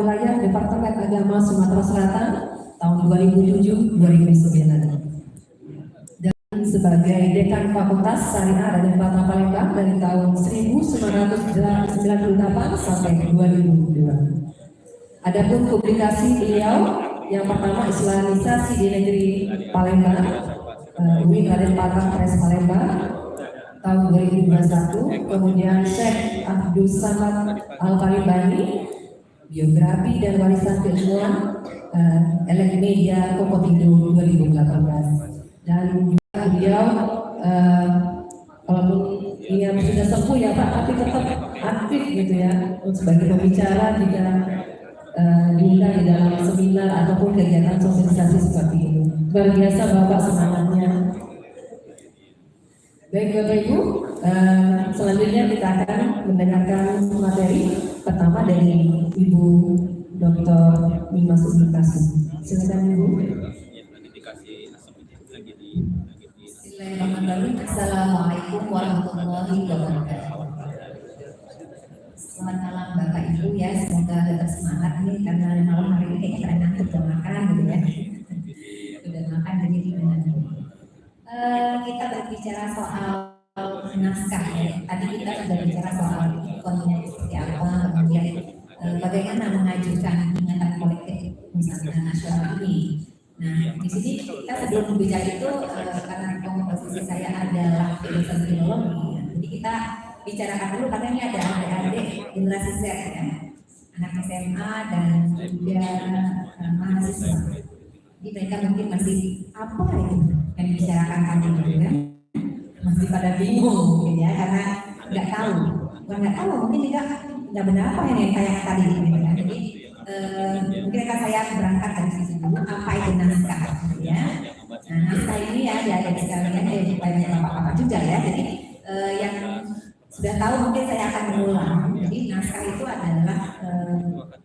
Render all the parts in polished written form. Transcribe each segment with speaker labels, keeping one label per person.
Speaker 1: Wilayah Departemen Agama Sumatera Selatan tahun 2007-2009. Sebagai Dekan Fakultas Syariah dan Fatwa Palembang dari tahun 1998 sampai 2002. Adapun publikasi beliau yang pertama Islamisasi di Negeri Palembang, UIN Raden Patang Pres Palembang tahun 2021. Kemudian Syekh Abdul Samad Al-Palembani, Biografi dan Warisan Keilmuan, Elek Media Kokotindo 2018. Dan beliau walaupun dia sudah sepuh ya Pak, tapi tetap aktif gitu ya sebagai pembicara jika diundang di dalam seminar ataupun kegiatan sosialisasi seperti ini. Luar biasa Bapak semangatnya. Baik Bapak Ibu, selanjutnya kita akan mendengarkan materi pertama dari Ibu Dr. Mima Sumikasu. Silakan Ibu.
Speaker 2: Bismillahirrahmanirrahim. Assalamualaikum warahmatullahi wabarakatuh. Selamat malam Bapak Ibu ya, semoga tetap semangat nih karena malam hari ini kayaknya ngantuk udah makan gitu ya. Udah makan jadi gimana nih? Kita berbicara soal naskah ya. Tadi kita sudah bicara soal ikonnya seperti apa, kemudian bagaimana mengajukan ingatan politik misalnya nasional ini. Nah, di sini kita sebelum berbicara itu karena komposisi saya adalah filosofi filologi, ya. Jadi kita bicarakan dulu karena ini ada adik-adik generasi Z ya, anak SMA dan juga mahasiswa. Jadi mereka mungkin masih apa itu yang dibicarakan tadi gitu kan? Masih pada bingung mungkin ya karena nggak tahu, bukan nggak tahu mungkin nggak benar apa yang kayak tadi gitu kan? Jadi mungkin akan saya berangkat dari sisi dulu apa itu naskah ya. Nah, naskah ini ya ada sekalian banyak bapak-bapak juga ya. Jadi yang sudah tahu mungkin saya akan mengulang. Jadi naskah itu adalah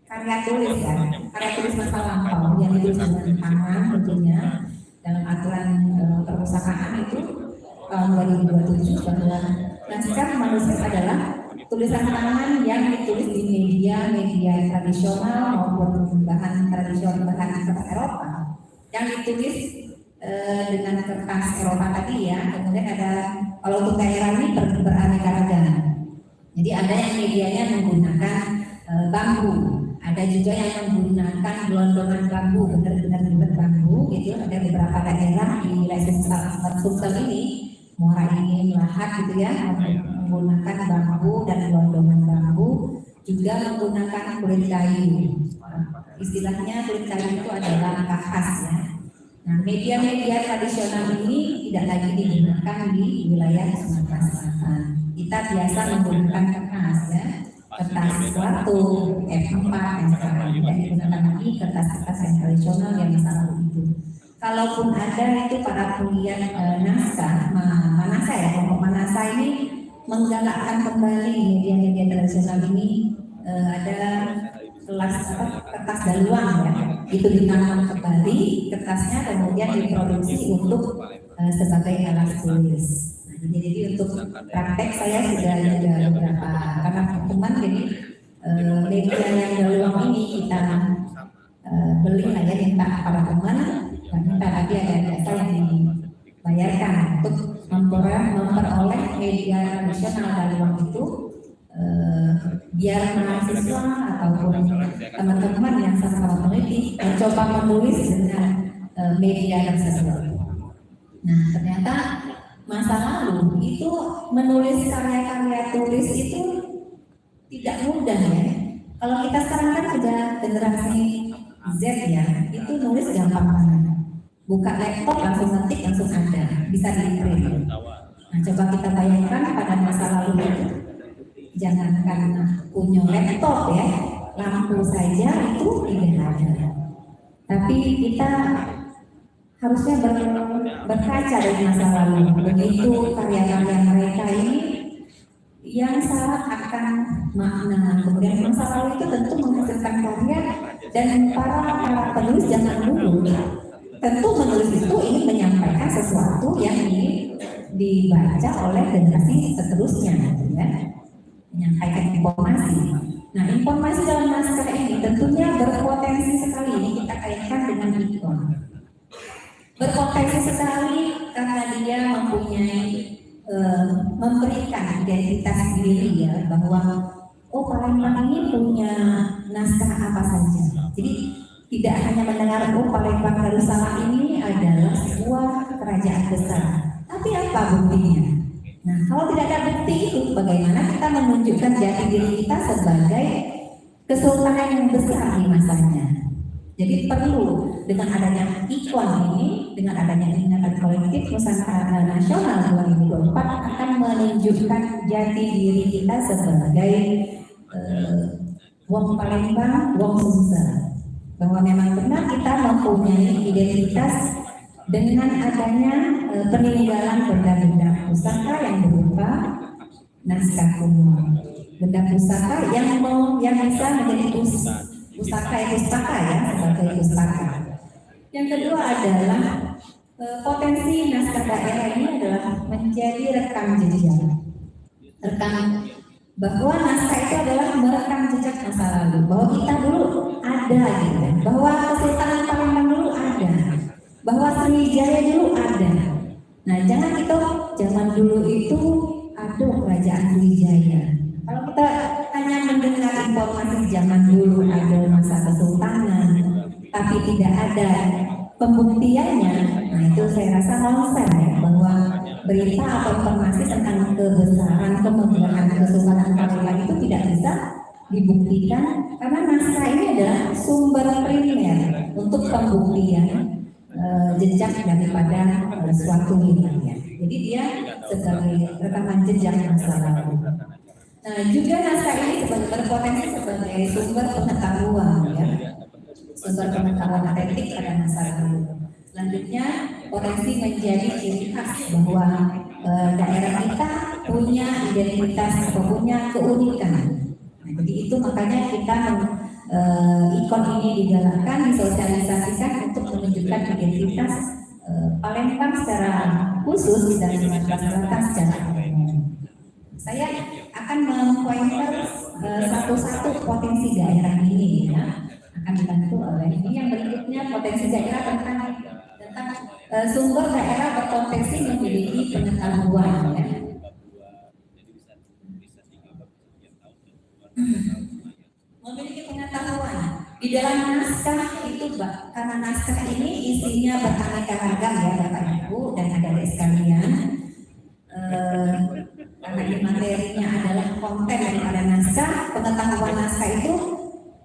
Speaker 2: karya tulis ya, karya tulis masa lampau yang ditulis dengan tangan tentunya dalam aturan perpustakaan itu tahun 2027 bahwa naskah manuskrip adalah tulisan tangan yang ditulis di media tradisional maupun bahan tradisional bahan kertas Eropa yang ditulis dengan kertas Eropa tadi ya. Kemudian ada kalau untuk daerah ini beraneka ragam. Jadi ada yang medianya menggunakan bambu, ada juga yang menggunakan gelondongan bambu, benar-benar bambu gitu. Ada beberapa daerah di wilayah Sulsel ini, Muara ini Lahat gitu ya, menggunakan bambu dan gelondongan bambu, juga menggunakan kulit kayu. Istilahnya kulit kayu itu adalah khas ya. Nah, media-media tradisional ini tidak lagi digunakan di wilayah Sumatera Selatan. Kita biasa menggunakan kertas ya, kertas suatu F4 dan sekarang tidak digunakan lagi kertas-kertas yang tradisional yang masa lalu itu. Kalaupun ada itu para penggiat naskah, Manasa ya, kelompok Manasa ini menggalakkan kembali media-media tradisional ini. Ada kelas kertas daluang ya, itu ditanam kembali kertasnya kemudian diproduksi untuk sebagai alat tulis. Nah, jadi untuk praktek saya sudah ada beberapa karena teman jadi media yang daluang ini kita beli lah ya, minta para teman dan minta tadi ada jasa yang dibayarkan untuk memperoleh media tradisional daluang itu. Biar mahasiswa ataupun teman-teman yang sama-sama peneliti mencoba menulis dengan media tersebut. Nah, ternyata masa lalu itu menulis karya-karya tulis itu tidak mudah ya. Kalau kita sekarang kan sudah generasi Z ya, itu nulis gampang banget. Buka laptop langsung ngetik langsung ada, bisa di-print. Nah, coba kita bayangkan pada masa lalu itu. Jangankan punya laptop ya, lampu saja itu tidak ada. Tapi kita harusnya berkaca dari masa lalu. Begitu karya-karya mereka ini yang syarat akan makna. Kemudian masa lalu itu tentu menghasilkan karya dan para penulis zaman dulu tentu menulis itu ingin menyampaikan sesuatu yang ingin dibaca oleh generasi seterusnya, ya. Menyampaikan informasi. Nah, informasi dalam naskah ini tentunya ini punya naskah apa saja. Jadi tidak hanya mendengar Palembang Darussalam ini adalah sebuah kerajaan besar, tapi apa buktinya? Nah, kalau tidak ada bukti itu, bagaimana kita menunjukkan jati diri kita sebagai kesultanan yang besar di masanya? Jadi perlu dengan adanya ikon ini, dengan adanya ingatan kolektif Nusantara Nasional 2024 akan menunjukkan jati diri kita sebagai wong Palembang, wong Sumsel. Bahwa memang benar kita mempunyai identitas dengan adanya peninggalan benda-benda pusaka yang berupa naskah kuno, benda pusaka yang bisa menjadi pusaka ya, sebagai pusaka. Yang kedua adalah potensi naskah daerah ini adalah menjadi rekam jejak, bahwa naskah itu adalah merekam jejak masa lalu, bahwa kita dulu ada gitu, bahwa Kesultanan Palembang dulu ada, bahwa Sriwijaya dulu ada. Nah, jangan kita zaman dulu itu ada kerajaan Sriwijaya. Kalau kita hanya mendengar informasi zaman dulu ada masa kesultanan, tapi tidak ada pembuktiannya, nah itu saya rasa nonsens ya, bahwa berita atau informasi tentang kebesaran kemegahan Kesultanan Palembang itu tidak bisa dibuktikan karena naskah ini adalah sumber primer untuk pembuktian jejak daripada suatu wilayah. Jadi dia sebagai rekaman jejak masa lalu. Nah, juga naskah ini berpotensi sebagai sumber pengetahuan ya, sumber pengetahuan autentik pada masa lalu. Selanjutnya, potensi menjadi ciri khas bahwa daerah kita punya identitas atau punya keunikan. Nah, jadi itu makanya kita ikon ini digalakkan, disosialisasikan untuk menunjukkan identitas Palembang secara khusus dan Sumatera Selatan secara umum. Saya akan mempointer satu-satu potensi daerah ini ya, akan dibantu oleh ini. Yang berikutnya potensi daerah tentang sumber daerah berpotensi memiliki pengetahuan ya. Memiliki pengetahuan di dalam naskah itu, karena naskah ini isinya beraneka ragam ya Bapak Ibu dan adik-adik sekalian. Karena ini materinya adalah konten daripada naskah, pengetahuan naskah itu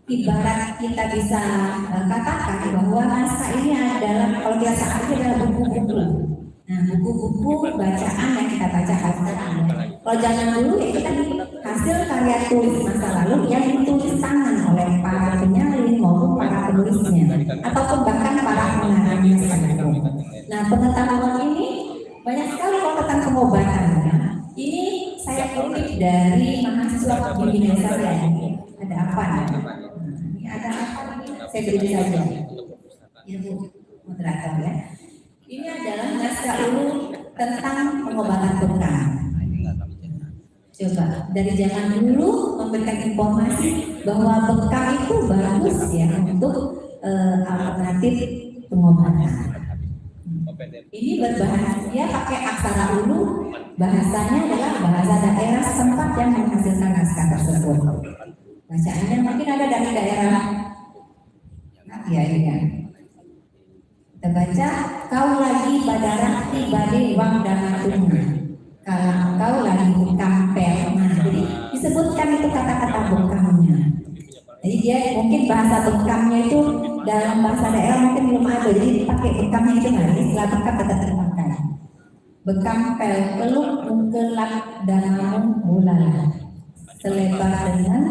Speaker 2: ibarat kita bisa katakan bahwa naskah ini adalah, kalau biasa aja adalah buku-buku. Nah, buku-buku bacaan yang kita baca sekarang. Kalau zaman dulu ya kita hasil karya tulis masa lalu yang ditulis tangan oleh para penyalin maupun para penulisnya, ataupun bahkan para pengarangnya. Nah, pengetahuan ini banyak sekali kalau tentang pengobatan. Ini saya kutip dari mahasiswa pembimbingan saya. Ada apa? Ini ada apa? Saya beri saja. Ya Bu, moderator ya. Ini adalah naskah ulung tentang pengobatan bekam. Coba dari zaman dulu memberikan informasi bahwa bekam itu bagus ya untuk alternatif pengobatan. Ini berbahasa, dia pakai aksara ulu, bahasanya adalah bahasa daerah setempat yang menghasilkan naskah tersebut. Bacaannya mungkin ada dari daerah, ya ini kan. Kita baca, kau lagi badarah tibade wang damatuna, kalau kau lagi bekam perna. Jadi disebutkan itu kata-kata bekamnya. Jadi dia mungkin bahasa bekamnya itu dalam bahasa daerah mungkin belum ada, jadi pakai bekamnya itu nggak, istilah bekam tetap terpakai. Bekam peluk mengkelak danau bulala, selebar dengan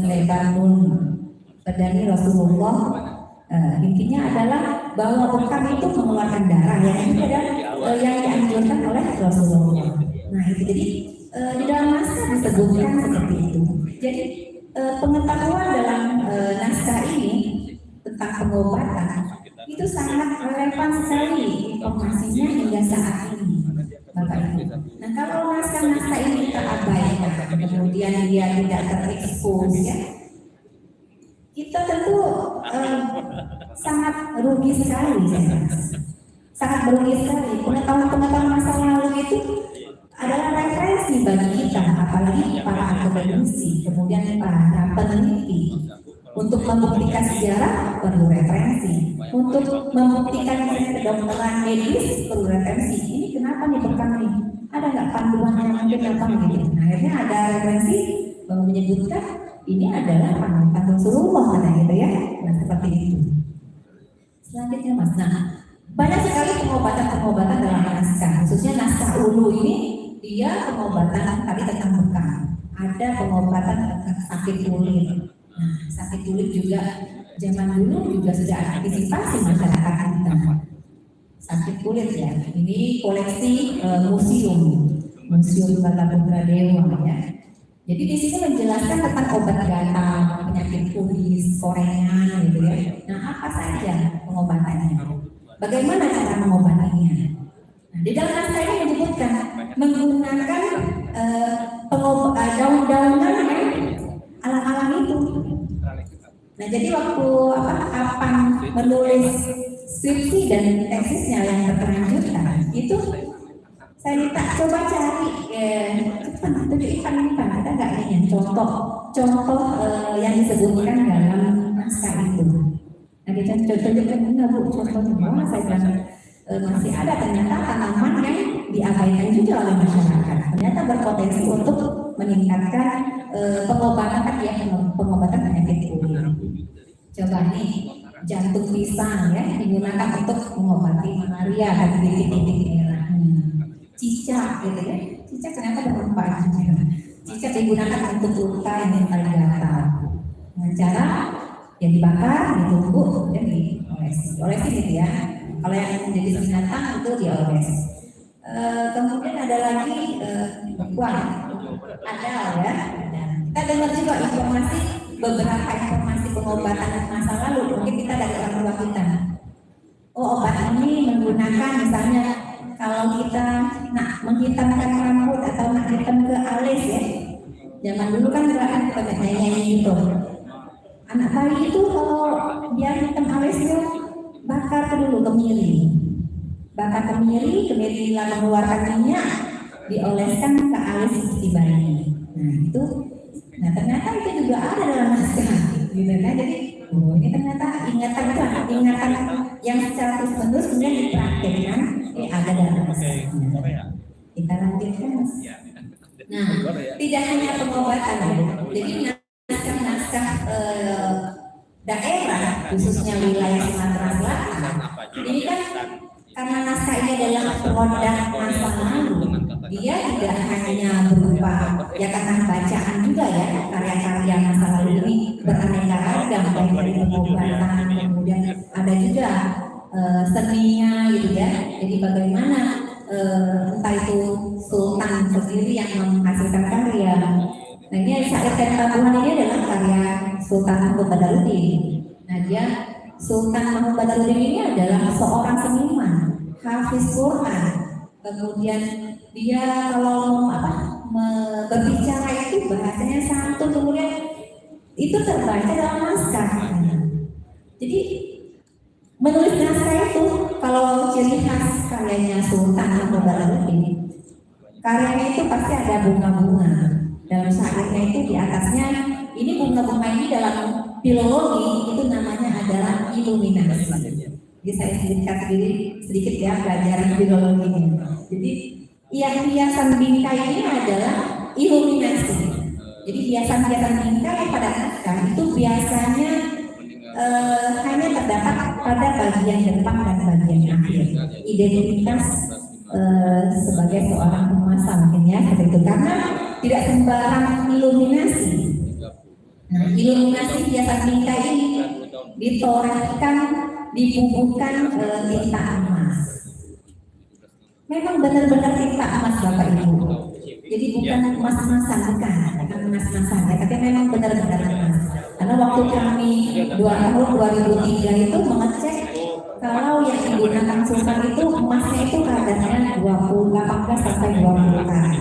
Speaker 2: selebar bun. Pedani Rasulullah. Intinya adalah bahwa bekam itu mengeluarkan darah yang ini adalah yang dianjurkan oleh Rasulullah. Nah itu jadi di dalam naskah disebutkan seperti itu. Jadi pengetahuan dalam naskah ini tentang pengobatan itu sangat relevan sekali informasinya hingga saat ini, Bapak Ibu. Nah kalau naskah-naskah ini terabaikan, kemudian dia tidak terekspos ya, kita tentu sangat rugi sekali ya. Sangat merugi sekali. Pengetahuan masa lalu itu adalah referensi referensi bagi kita, apalagi para akademisi, kemudian para peneliti. Untuk membuktikan sejarah perlu referensi, untuk membuktikan kedokteran medis perlu referensi. Ini kenapa nih bekam nih? Ada nggak panduan yang mungkin apa gitu? Nah, akhirnya ada referensi menyebutkan ini adalah panduan Rasulullah gitu ya. Nah, seperti itu. Selanjutnya Mas, nah banyak sekali pengobatan dalam naskah, khususnya naskah ulu ini dia pengobatan tadi tentang bekam. Ada pengobatan tentang sakit kulit. Nah, sakit kulit juga zaman dulu juga sudah antisipasi masyarakat kita. Sakit kulit ya, ini koleksi museum Bata Putra Dewa ya. Jadi di sini menjelaskan tentang obat gatal, penyakit kulis, korengan gitu ya. Nah, apa saja pengobatannya? Bagaimana cara mengobatinya? Nah, di dalam naskah ini menyebutkan menggunakan daun-daunan yang alam-alam itu. Nah, jadi waktu kapan menulis skripsi dan tesisnya yang berkelanjutan itu saya minta coba cari cepat tunjukkan ini kan ada nggak ini contoh yang disebutkan dalam naskah itu. Nah, kita tunjukkan enggak Bu contohnya. Saya bilang masih ada ternyata tanaman yang diabaikan juga oleh masyarakat. Ternyata berpotensi untuk meningkatkan pengobatan penyakit kulit. Coba nih jantung pisang ya digunakan untuk mengobati malaria dan titik-titik merah. Cicak gitu ya. Cicak ternyata bermanfaat juga. Cicak digunakan untuk luka yang gatal. Dengan cara yang dibakar, ditumbuk, kemudian diolesi gitu ya. Kalau yang menjadi binatang itu dioles. Kemudian ada lagi ada ya. Kita dengar juga beberapa informasi pengobatan masa lalu. Mungkin kita dari orang tua kita. Oh, obat ini menggunakan misalnya kalau kita menghitamkan rambut atau hitam ke alis ya. Zaman dulu kan gerakan nyanyi gitu. Anak bayi itu kalau dia hitam alisnya bakar dulu kemiri. Bakar kemiri lalu mengeluarkan minyak, dioleskan ke alis si bayi. Nah ternyata itu juga ada dalam naskah, gitu kan? Jadi ini ternyata ingatan yang secara terus-menerus kemudian dipraktekkan, ada dalam naskah. Kita lanjutkan, Mas. Nah, tidak hanya pengobatan, jadi naskah daerah, khususnya wilayah Sumatera Selatan, ini kan karena naskah ini adalah produk masa lalu, dia tidak hanya berupa ya karena bacaan juga ya, karya-karya masa lalu ini beraneka ragam, baik dari pengobatan, kemudian ada juga seninya gitu ya. Jadi bagaimana entah itu sultan sendiri yang menghasilkan karya. Nah, ini syair dan tabungan ini adalah karya Sultan Mahmud Badarudin. Nah, Sultan Mahmud Badarudin ini adalah seorang seniman, hafiz Quran. Kemudian dia kalau berbicara itu bahasanya santun, kemudian itu terbaca dalam naskah. Jadi menulis naskah itu kalau ciri khas karyanya Sultan Mahmud Badarudin, karyanya itu pasti ada bunga-bunga. Dalam syairnya itu di atasnya ini bunga-bunga ini dalam filologi itu namanya adalah iluminasi. Jadi saya sedikit ya pelajaran filologi ini. Jadi hiasan bingkai ini adalah iluminasi. Jadi hiasan-hiasan bingkai pada naskah itu biasanya hanya terdapat pada bagian depan dan bagian akhir. Identitas sebagai seorang pemasang ya seperti itu, karena tidak sembarang iluminasi. Nah, iluminasi hiasan bingkai ini ditorehkan, dibubuhkan tinta emas. Memang benar-benar tinta emas Bapak Ibu. Jadi bukan emas-emasan, bukan emas-emasan ya, tapi memang benar-benar emas. Karena waktu kami tahun 2003 itu mengecek kalau yang digunakan sultan itu emasnya itu kadarnya 18 sampai 20 karat.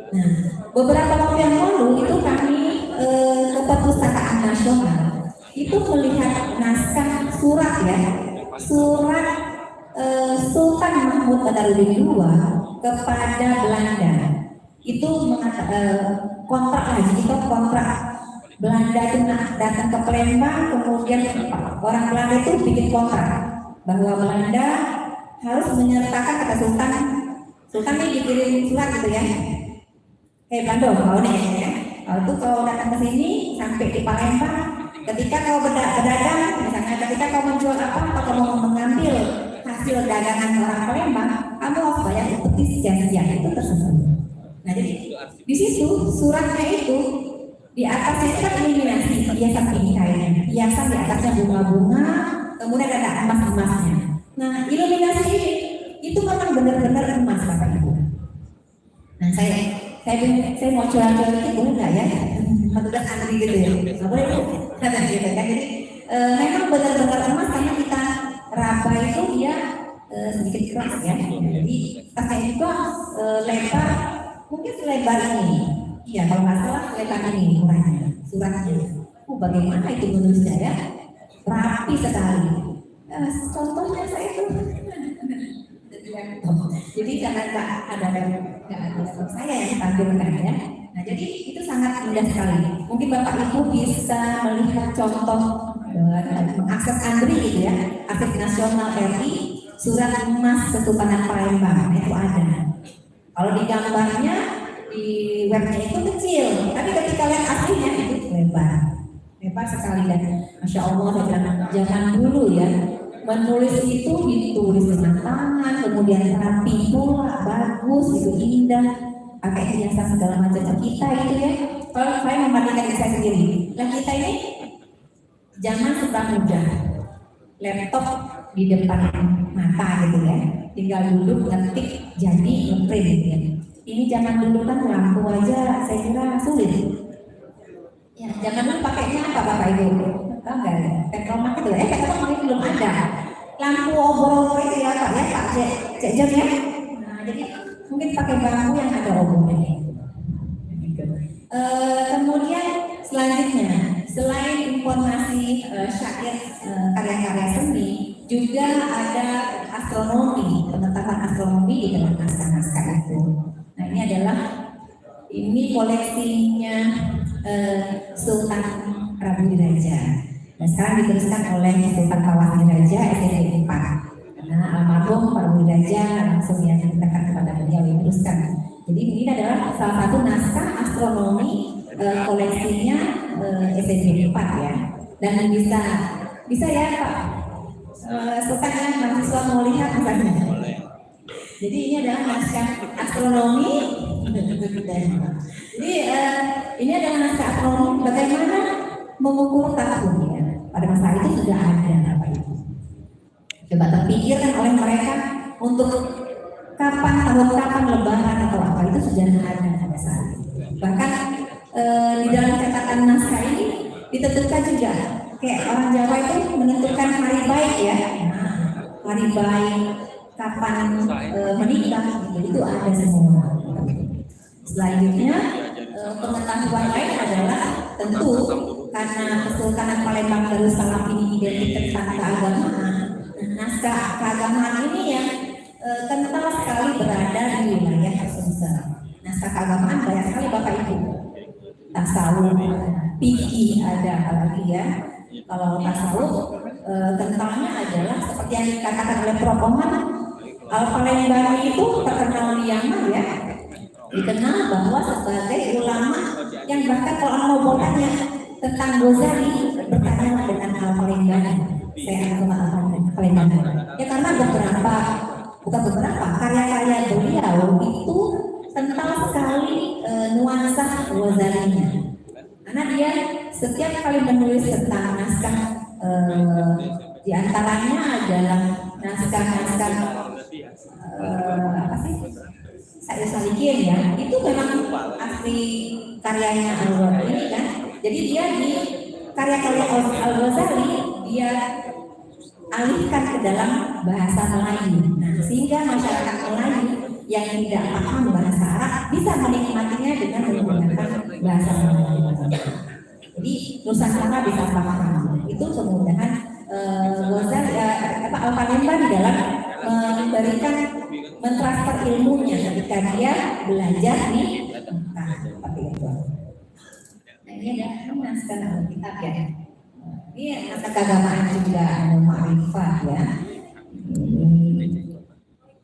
Speaker 2: Nah, beberapa waktu yang lalu itu kami ke Perpustakaan Nasional itu melihat naskah surat Sultan Mahmud Badarudin II kepada Belanda. itu kontrak lagi, itu kontrak Belanda itu datang ke Palembang, kemudian orang Belanda itu bikin kontrak bahwa Belanda harus menyertakan kata Sultan. Sultan ini dikirim surat gitu ya. Belanda mau nih ya. Itu kalau datang ke sini sampai di Palembang, ketika kau berdagang, misalnya ketika kau menjual apa atau kau mau mengambil hasil dagangan orang Palembang, kamu harus bayar upeti sekian itu tersebut. Nah jadi di situ suratnya itu di atasnya itu kan iluminasi hiasan ini kayaknya, hiasan di atasnya bunga-bunga, kemudian ada emas-emasnya. Nah iluminasi ini itu memang benar-benar emas Bapak Ibu. Nah saya mau curhat-curhat itu boleh nggak ya? Petugas antri gitu ya, nggak boleh Bu. Gitu kan. Jadi memang benar-benar emas karena kita raba itu dia sedikit keras ya. Jadi tasnya juga lebar, mungkin selebar ini. Iya kalau nggak salah lebar ini ukurannya, suratnya. Bagaimana itu menulisnya ya? Rapi sekali. Contohnya saya itu. Jadi karena nggak ada saya yang tampilkan ya. Nah jadi itu sangat indah sekali. Mungkin Bapak Ibu bisa melihat contoh mengakses Andri gitu ya, Arsip Nasional RI, surat emas Kesultanan Palembang itu ada. Kalau di gambarnya di webnya itu kecil, tapi ketika lihat aslinya itu lebar sekali dan masya Allah saya bilang jangan dulu ya. Menulis itu ditulis dengan tangan, kemudian rapi pula, bagus, itu indah, pakai hiasan segala macam. Kita itu ya, kalau saya membandingkan saya sendiri, nah kita ini zaman serba mudah, laptop di depan mata gitu ya, tinggal duduk ngetik jadi ngeprint gitu ya. Ini zaman dulu kan lampu aja saya kira sulit. Ya, zaman dulu pakainya apa Bapak Ibu? Tahu nggak ya? Teknomak itu ya, teknomak belum ada. Lampu obrol itu ya Pak Cek Jon ya. Nah, jadi mungkin pakai bambu yang ada obrolnya. Kemudian selanjutnya, selain informasi syair karya-karya seni, juga ada astronomi, pengetahuan astronomi di dalam naskah-naskah itu. Nah ini koleksinya Sultan Prabu-Diraja. Dan sekarang dituliskan oleh Sultan Prabu-Diraja SDD 4. Karena almarhum Prabu-Diraja langsung yang ditekan kepada beliau yang teruskan. Jadi ini adalah salah satu naskah astronomi koleksinya SDD 4 ya. Dan bisa ya Pak Sultan yang mahasiswa mau lihat misalnya. Jadi ini adalah naskah astronomi. Jadi ini adalah naskah astronomi bagaimana mengukur tahun ya. Pada masa itu sudah ada Bapak Ibu. Coba terpikirkan oleh mereka untuk kapan lebaran atau apa itu sudah ada pada saat itu. Bahkan di dalam catatan naskah ini ditentukan juga kayak orang Jawa itu menentukan hari baik ya. Hari baik kapan menikah itu ada semua. Selanjutnya pengetahuan lain adalah tentu karena Kesultanan Palembang Darussalam ini identik tentang keagamaan. Naskah keagamaan ini yang kental sekali berada di wilayah Sumsel. Naskah keagamaan banyak sekali Bapak Ibu. Tasawuf, fikih ada apalagi ya. Kalau tasawuf kentalnya adalah seperti yang dikatakan oleh Prof. Oman, Al-Palembang itu terkenal di Yaman ya. Dikenal bahwa sebagai ulama yang bahkan kalau mau bertanya tentang Ghazali bertanya dengan Al-Palembang. Saya akan Al-Palembang. Ya karena bukan beberapa karya-karya beliau itu kental sekali nuansa Ghazalinya. Karena dia setiap kali menulis tentang naskah di antaranya adalah naskah-naskah apa sih? Saya Salikin ya, itu memang asli karyanya Al-Ghazali kan. Jadi dia di karya-karya Al-Ghazali dia alihkan ke dalam bahasa Melayu. Nah, sehingga masyarakat Melayu yang tidak paham bahasa Arab bisa menikmatinya dengan menggunakan bahasa Melayu. Jadi Nusantara bisa paham. Itu kemudahan Al-Palembang di dalam memberikan mentransfer ilmunya ketika dia belajar di Ini anak keagamaan juga ada Ma'rifah ya. Ini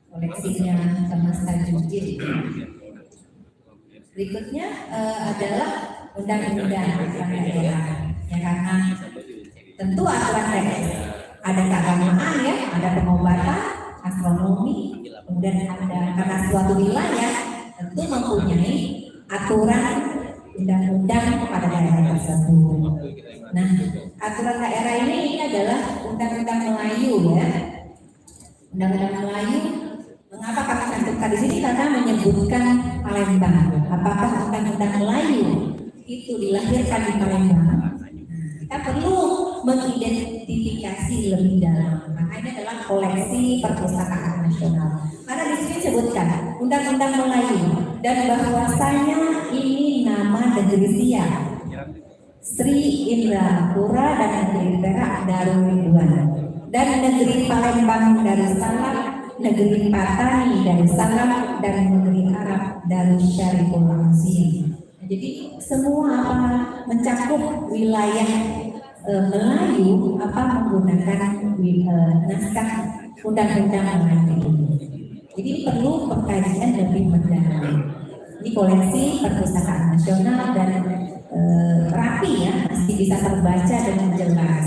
Speaker 2: koleksinya Mas Tajudin. Berikutnya adalah undang-undang aturan daerah. Ya karena tentu aturan daerah ada keagamaan ya, ada pengobatan, astronomi, kemudian ada karena suatu wilayah tentu mempunyai aturan undang-undang pada daerah tersebut. Nah, aturan daerah ini adalah Undang-Undang Melayu ya. Undang-Undang Melayu. Mengapa kami cantumkan di sini? Karena menyebutkan Palembang. Apakah Undang-Undang Melayu itu dilahirkan di Palembang? Kita perlu mengidentifikasi lebih dalam. Maka ini adalah koleksi perpustakaan nasional. Karena di sini disebutkan Undang-Undang Melayu dan bahwasanya ini nama negeri Siak, Sri Indrapura dan negeri Perak Darul Ridwan, dan negeri Palembang Darussalam, negeri Patani Darussalam, dan negeri Arab Darussyariful Azim. Jadi semua mencakup wilayah Melayu menggunakan naskah undang-undang Melayu ini. Jadi perlu pengkajian lebih mendalam. Ini koleksi perpustakaan nasional dan rapi ya, masih bisa terbaca dengan jelas.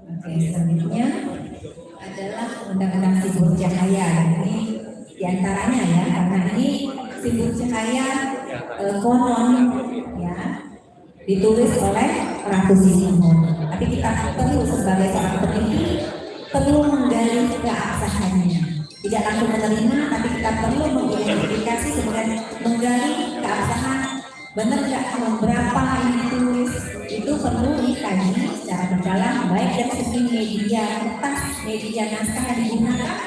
Speaker 2: Oke, selanjutnya adalah Undang-Undang Simbol Cahaya. Ini diantaranya ya, karena ini Simbol Cahaya konon ya ditulis oleh Ratu Sinuhun. Tapi kita perlu sebagai seorang peneliti perlu menggali keabsahannya. Tidak langsung menerima, tapi kita perlu mengidentifikasi kemudian menggali keabsahan. Benar nggak berapa ini ditulis? Itu perlu dikaji secara mendalam, baik dari segi media kertas, media naskah yang digunakan,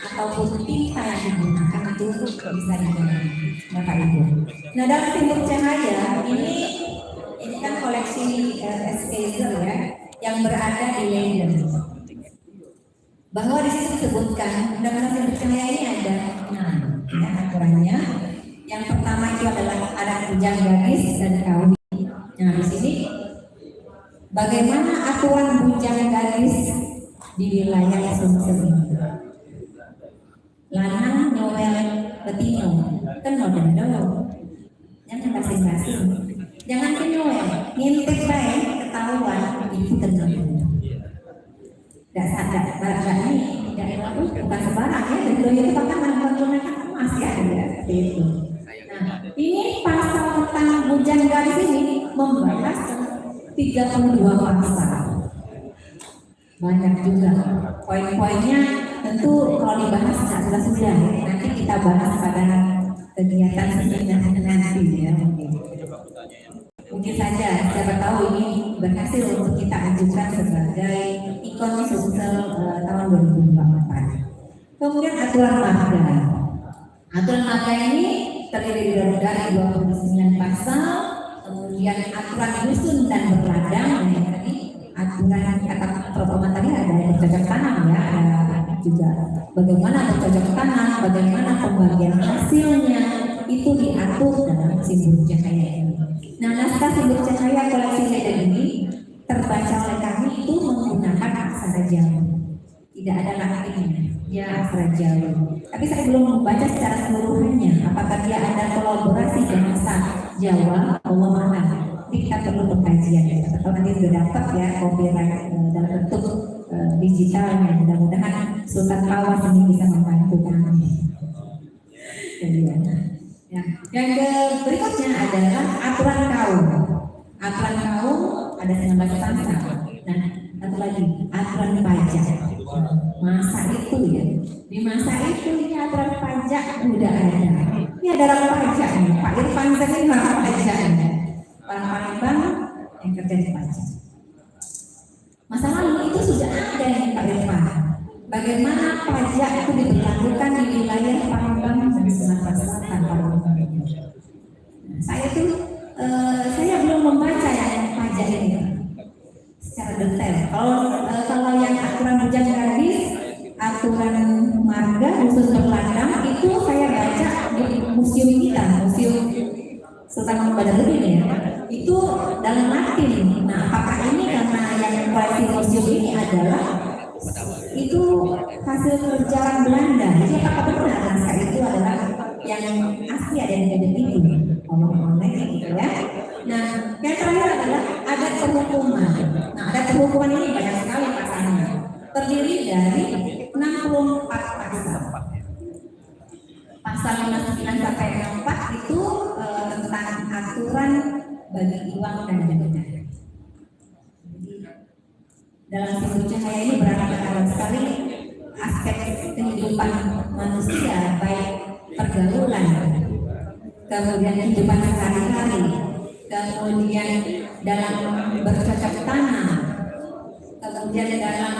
Speaker 2: ataupun tinta yang digunakan itu bisa digali, Bapak Ibu. Nah, dalam Simbol Cahaya ini kan koleksi Eskizer ya, yang berada di Leiden. Bahwa di situ disebutkan Undang-Undang Simbol Cahaya ini ada ya, aturannya. Yang pertama itu adalah adat bujang gadis dan kawin. Nah, di sini bagaimana aturan bujang gadis di wilayah Sumsel ini? Lanang nyowel betino, kan modal jangan masing-masing. Jangan nyowel, ngintip baik ketahuan itu tenang. Tidak ini tidak bukan sembarang ya, dan itu bahkan menggunakan emas ya, seperti itu. Nah, ini pasal tentang bujang gadis ini membahas 32 pasal. Banyak juga poin-poinnya, tentu kalau dibahas sudah nanti kita bahas pada kegiatan seminar nanti ya mungkin saja siapa tahu ini berhasil untuk kita ajukan sebagai ikon Sumsel tahun 2024. Kemudian aturan marga ini terdiri dari 29 pasal. Kemudian aturan dusun dan berladang, tadi aturan kata propoman tadi ada bercocok tanam ya, ada juga bagaimana bercocok tanam, bagaimana pembagian hasilnya itu diatur dalam Simbol Cahaya ini. Nah, naskah Simbol Cahaya koleksi Leiden ini terbaca oleh kami itu menggunakan aksara Jawa, tidak ada Latinnya, ya aksara Jawa. Tapi saya belum membaca secara seluruhnya, apakah dia ada kolaborasi bahasa Jawa atau mana? Kita perlu pengkajian ya. Atau nanti sudah dapat ya copyright dalam bentuk digitalnya. Mudah-mudahan Sultan Pawas ini bisa membantu kami. Ya. Yang berikutnya adalah aturan kaum. Aturan kaum ada 19 pasal. Nah, satu lagi aturan pajak. Masa itu ya. Di masa itu ini aturan pajak sudah ada. Ini ada orang pajak nih. Pak Irfan ini orang pajak. Orang Palembang yang kerja di pajak. Masa lalu itu sudah ada nih Pak Irfan. Bagaimana pajak itu diberlakukan di wilayah Palembang dan Sumatera Selatan. Saya saya belum membaca yang pajak ini secara detail. Kalau yang aturan bujang gadis, aturan marga, dusun berladang itu saya baca di museum kita, Museum Sultan Mahmud Badarudin ya. itu dalam Latin. Nah, apakah ini karena yang koleksi museum ini adalah itu hasil kerja orang Belanda? Jadi apakah benar naskah itu adalah yang asli ada di Medan itu? Ngomong-ngomong gitu ya. Nah, yang terakhir adalah adat perhukuman. Nah, adat perhukuman ini banyak sekali pasalnya. Terdiri dari 64 pasal. Pasal 59 sampai 64 itu tentang aturan bagi uang dan jabatan. Dalam Simbol Cahaya ini beraneka sekali aspek kehidupan manusia, baik pergaulan, kemudian kehidupan sehari-hari, kemudian dalam bercocok tanam, kemudian dalam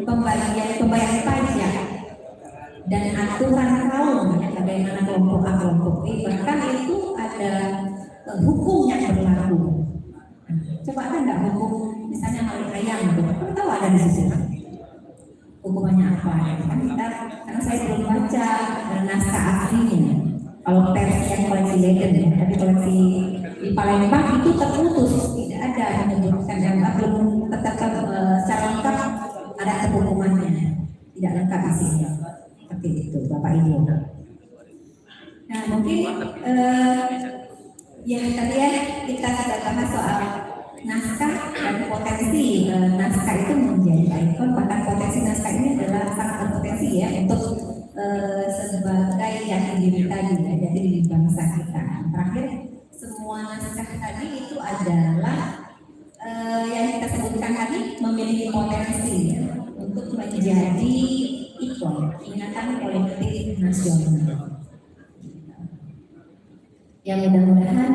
Speaker 2: pembayaran pajak, dan aturan kaum, bagaimana kelompok A kelompok B, bahkan itu ada hukum yang berlaku. Coba ada nggak hukum misalnya maling ayam gitu? Kamu tahu ada di situ hukumannya apa? Kan kita, karena saya belum baca naskah aslinya. Kalau versi yang koleksi Leiden ya, tapi koleksi di Palembang itu terputus, tidak ada menyebutkan yang belum tetap secara lengkap ada hukumannya, tidak lengkap isinya. Seperti itu, Bapak Ibu. Nah, mungkin yang tadi ya kita sudah bahas soal naskah dan potensi naskah itu menjadi ikon, bahkan potensi naskah ini adalah sangat berpotensi ya untuk sebagai jati diri tadi, ya, jati diri bangsa kita. Terakhir, semua naskah tadi itu adalah yang kita sebutkan tadi memiliki potensi ya, untuk menjadi ikon, ingatan politik nasional. Yang mudah-mudahan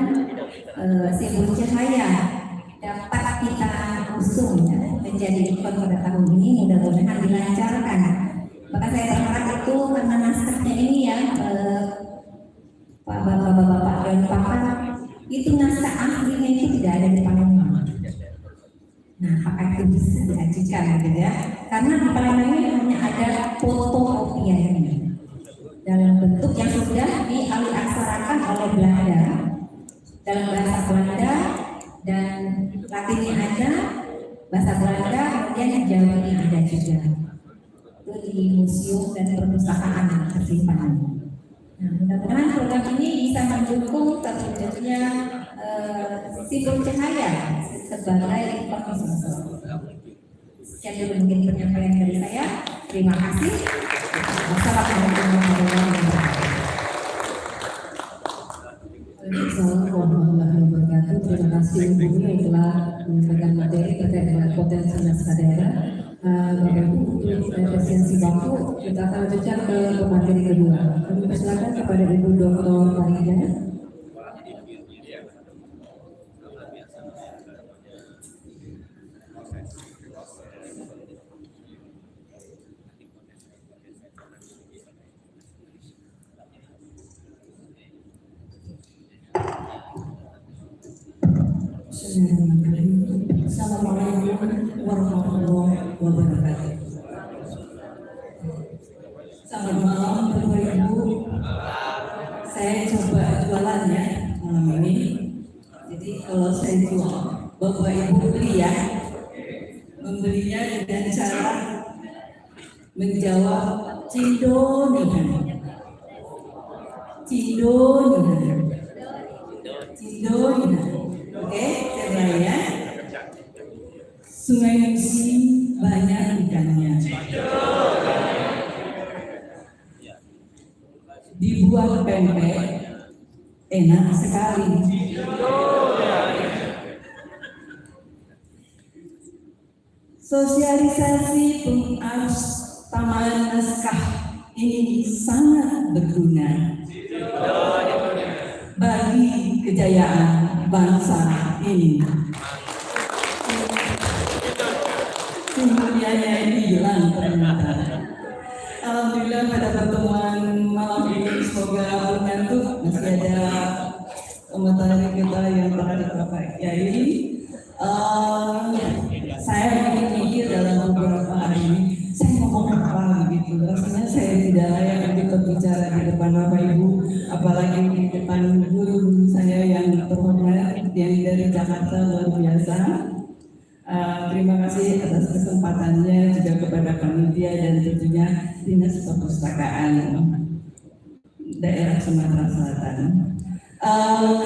Speaker 2: Simbol Cahaya dapat kita usung ya, menjadi ikon pada tahun ini, mudah-mudahan dilancarkan. Maka saya berharap itu karena naskahnya ini ya Pak Bapak-Bapak dan Bapak itu naskah aslinya itu tidak ada di Palembang. Nah, apakah itu bisa diajukan gitu ya? Karena di Palembang ini hanya ada fotokopiannya dalam bentuk yang sudah dialih-aksarakan oleh Belanda dalam bahasa Belanda, dan Latinnya ada, bahasa Belanda, kemudian Jawanya ada juga. Itu di museum dan perpustakaan tersimpan. Nah, mudah-mudahan program ini bisa mendukung terwujudnya Simbol Cahaya sebagai organisasi. Sekian dulu mungkin penyampaian dari saya. Terima kasih. Wassalamualaikum warahmatullahi wabarakatuh.
Speaker 1: Assalamualaikum warahmatullahi wabarakatuh. Terima kasih Ibu yang telah memberikan materi terkait dengan potensi naskah daerah. Bapak Ibu, untuk efisiensi waktu, kita akan lanjutkan ke materi kedua. Kami persilakan kepada Ibu Dr. Farida. Assalamualaikum warahmatullahi wabarakatuh. Selamat malam Bapak Ibu. Saya coba jualan ya malam ini. Jadi kalau saya jual, Bapak Ibu beli ya. Membelinya dengan cara menjawab Cindo Nuhan. Cindo Nuhan. Cindo Nuhan. Oke, saya mulai ya. Sungai Musi banyak ikannya. Dibuat pempek enak sekali. Sosialisasi pengarus taman naskah ini sangat berguna bagi kejayaan bangsa ini. Kemudiannya hilang ternyata. Alhamdulillah pada pertemuan malam ini semoga menyentuh. Masih ada komentar kita yang terakhir Bapak Kiai. Saya mikir dalam beberapa hari ini saya ngomong apa gitu. Rasanya saya tidak layak untuk berbicara di depan Bapak Ibu, apalagi di depan guru saya yang terhormat yang dari Jakarta.
Speaker 3: Terima kasih atas kesempatannya juga kepada panitia dan tentunya Dinas Perpustakaan daerah Sumatera Selatan.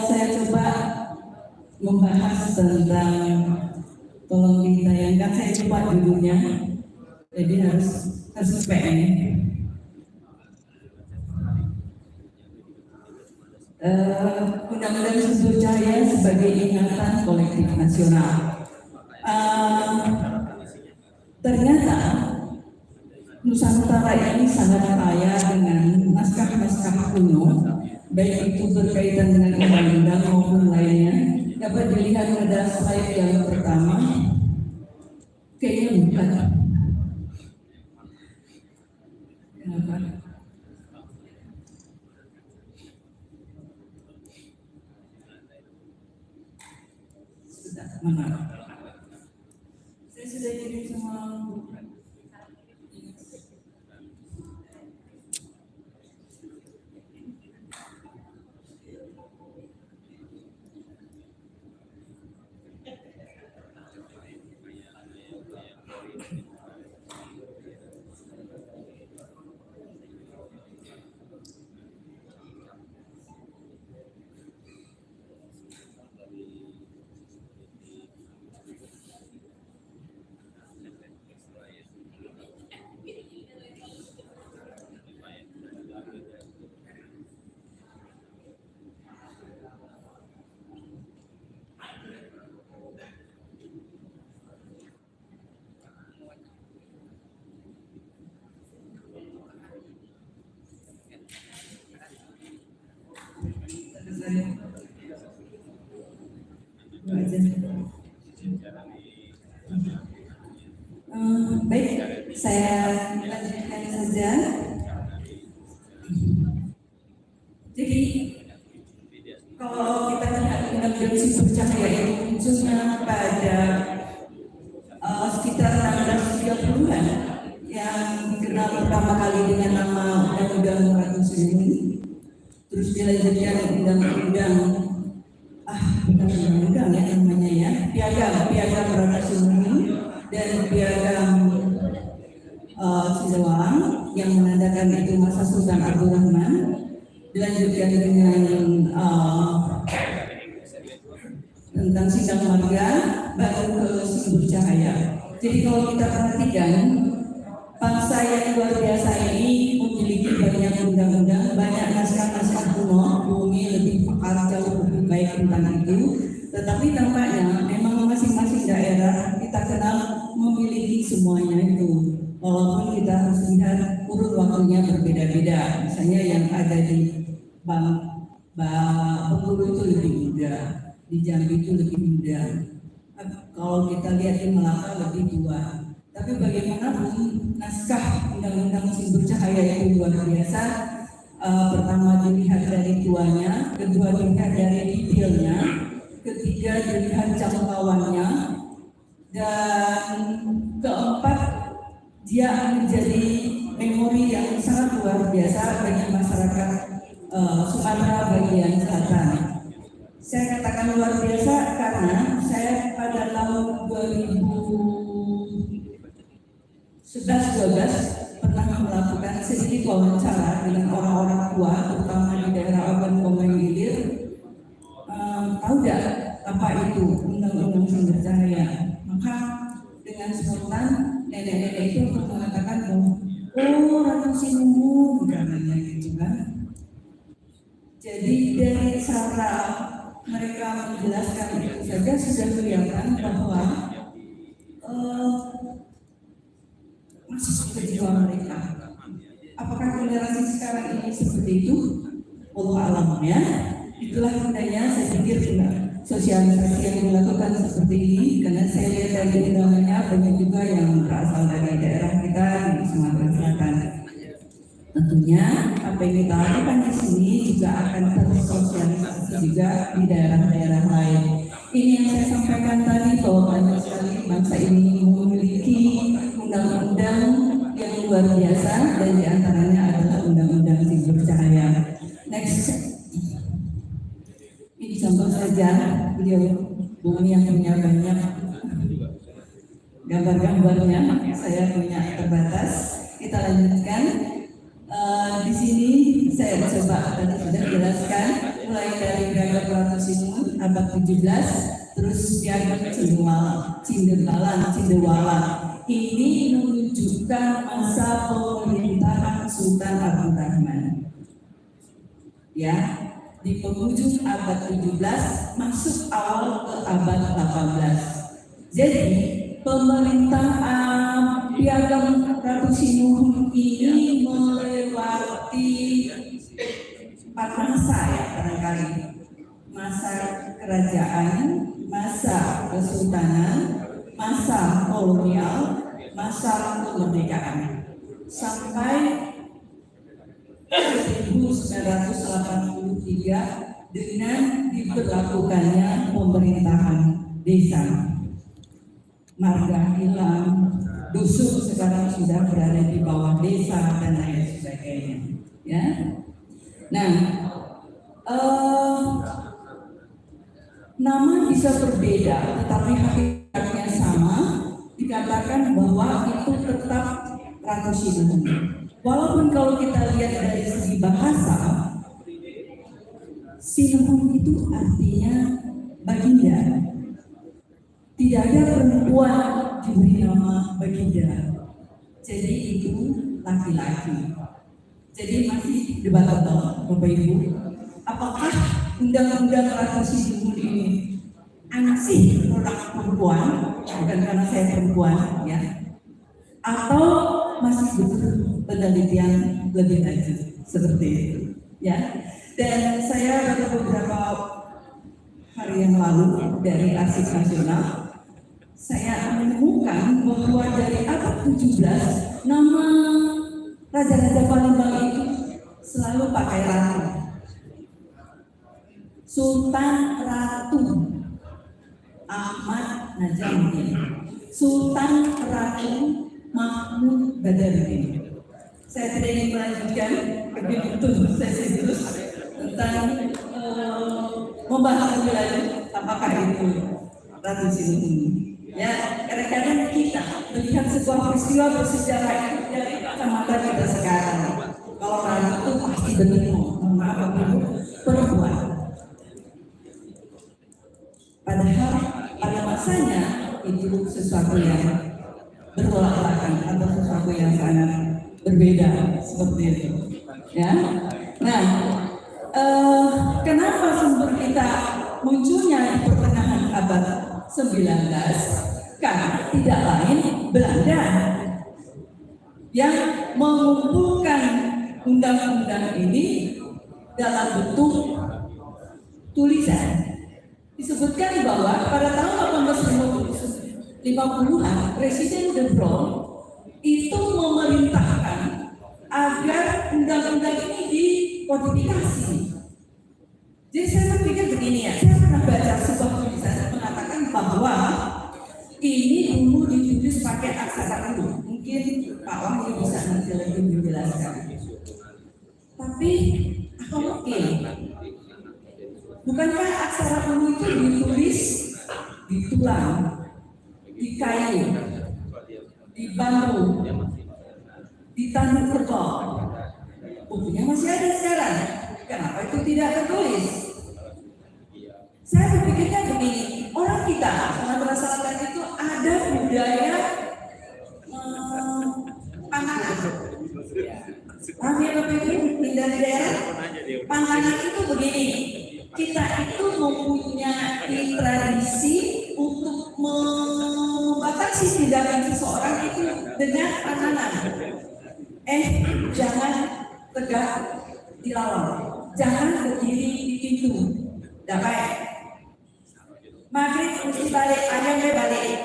Speaker 3: Saya coba membahas tentang, tolong ditayangkan, saya lupa judulnya, jadi harus PM. Undang-Undang Sumber Cahaya sebagai ingatan kolektif nasional. Ternyata Nusantara ini sangat kaya dengan naskah-naskah kuno, baik itu berkaitan dengan undang-undang maupun lainnya. Dapat dilihat pada slide yang pertama. Kayaknya bukan. Kenapa? Sudah, mana? Saya sudah kirim semua. Baik, saya lanjutkan saja. Jadi, kalau kita lihat Undang-Undang Sumber Cahaya itu munculnya pada sekitar 1630-an yang dikenal pertama kali dengan nama Undang-Undang Ratu Siliwangi. Terus dilanjutkan undang-undang ya namanya ya, piagam Ratu Siliwangi dan piagam Sidewang yang menandakan itu masa Sultan Abdul Rahman. Dilanjutkan dengan tentang sidang marga, baru ke Sumber Cahaya. Jadi kalau kita perhatikan, bangsa yang luar biasa ini memiliki banyak undang-undang, banyak naskah-naskah kuno, bumi lebih pakar, jauh lebih baik tentang itu. Tetapi tampaknya memang masing-masing daerah kita kenal memiliki semuanya itu. Walaupun kita harus lihat urut waktunya berbeda-beda. Misalnya yang ada di Bengkulu itu lebih muda, di Jambi itu lebih muda. Kalau kita lihat di Melaka lebih tua. Tapi bagaimanapun naskah Undang-Undang Sumber Cahaya itu luar biasa. Pertama dilihat dari tuanya, kedua dilihat dari detailnya, ketiga dilihat jangkauannya, dan keempat dia menjadi memori yang sangat luar biasa bagi masyarakat Sumatera bagian selatan. Saya katakan luar biasa karena saya pada tahun 2011-12 pernah melakukan sedikit wawancara dengan orang-orang tua, terutama di daerah Ogan Komeng Ilir. Tahu tidak apa itu Undang-Undang Sumber Cahaya? Maka dengan spontan nenek-nenek itu mengatakan bahwa Ratu Siliwangi namanya gitu kan. Jadi dari cara mereka menjelaskan itu saja sudah kelihatan bahwa masuk ke jiwa mereka. Apakah generasi sekarang ini seperti itu? Allah alam ya. Itulah gunanya saya pikir sosialisasi yang dilakukan seperti ini, karena saya lihat dari undangannya banyak juga yang berasal dari daerah kita di Sumatera Selatan. Tentunya apa yang kita lakukan di sini juga akan tersosialisasi juga di daerah-daerah lain. Ini yang saya sampaikan tadi bahwa banyak sekali bangsa ini memiliki undang-undang yang luar biasa, dan diantaranya adalah Undang-Undang Sumber Cahaya. Next. Ini contoh saja beliau bumi yang punya banyak gambar-gambarnya saya punya terbatas. Kita lanjutkan. Di sini saya coba tadi sudah jelaskan mulai dari gambar Ratu Sinuhun abad 17, terus piagam Cindewala. Ini menunjukkan masa pemerintahan Sultan Abdul Rahman. Ya, di penghujung abad 17 masuk awal ke abad 18. Jadi pemerintahan piagam Ratu Sinuhun ini melewati 4 masa ya barangkali. Masa kerajaan, masa kesultanan, masa kolonial, masa kemerdekaan. Sampai 1983 dengan diberlakukannya pemerintahan desa. Marga hilang, dusun sekarang sudah berada di bawah desa dan lain sebagainya. Ya, nah, nama bisa berbeda, tetapi hakikatnya sama. Dikatakan bahwa itu tetap Ratu Sinuhun. Walaupun kalau kita lihat dari segi bahasa, Sinuhun itu artinya baginda. Tidak ada perempuan diberi nama baginda. Jadi itu laki-laki. Jadi masih debatable, Bapak Ibu. Apakah undang-undang Ratu Sinuhun ini ansih produk perempuan, bukan karena saya perempuan, ya, atau masih butuh penelitian lebih lanjut seperti itu, ya. Dan saya baru beberapa hari yang lalu dari Arsip Nasional, saya menemukan bahwa dari abad 17 nama raja-raja Palembang itu selalu pakai ratu. Sultan Ratu Ahmad Najamuddin, Sultan Ratu Mahmud Badaruddin. Saya tidak ingin melanjutkan begitu sesi terus tentang membahas lebih lanjut apakah itu Ratu Sinuhun. Ya, kadang-kadang kita melihat sebuah peristiwa bersejarah itu dari kacamata kita sekarang. Kalau ratu itu pasti bertemu, maaf perempuan. Padahal pada masanya itu sesuatu yang bertolak belakang atau sesuatu yang sangat berbeda seperti itu. Ya, nah, kenapa sumber kita munculnya di pertengahan abad 19? Karena tidak lain Belanda yang mengumpulkan undang-undang ini dalam bentuk tulisan. Disebutkan bahwa pada tahun 1850-an Presiden De Broglie itu memerintahkan agar undang-undang ini dikodifikasi. Jadi saya berpikir begini ya, saya pernah baca sebuah tulisan mengatakan bahwa ini dulu ditulis pakai aksara dulu. Mungkin Pak Wahyu bisa nanti lebih menjelaskan. Tapi apa mungkin? Bukankah aksara dulu itu ditulis di tulang, di kayu, di bambu, di tanah kerbau? Buktinya masih ada sekarang. Kenapa itu tidak tertulis? Saya berpikirnya begini, orang kita Sumatera Selatan itu ada budaya panganan. Kami pindah di daerah panganan itu begini. Kita itu mempunyai tradisi untuk membatasi tindakan seseorang itu dengan panganan. Jangan tegak di lawan, jangan berdiri di pintu. Tidak baik. Maghrib mesti balik, ayamnya balik.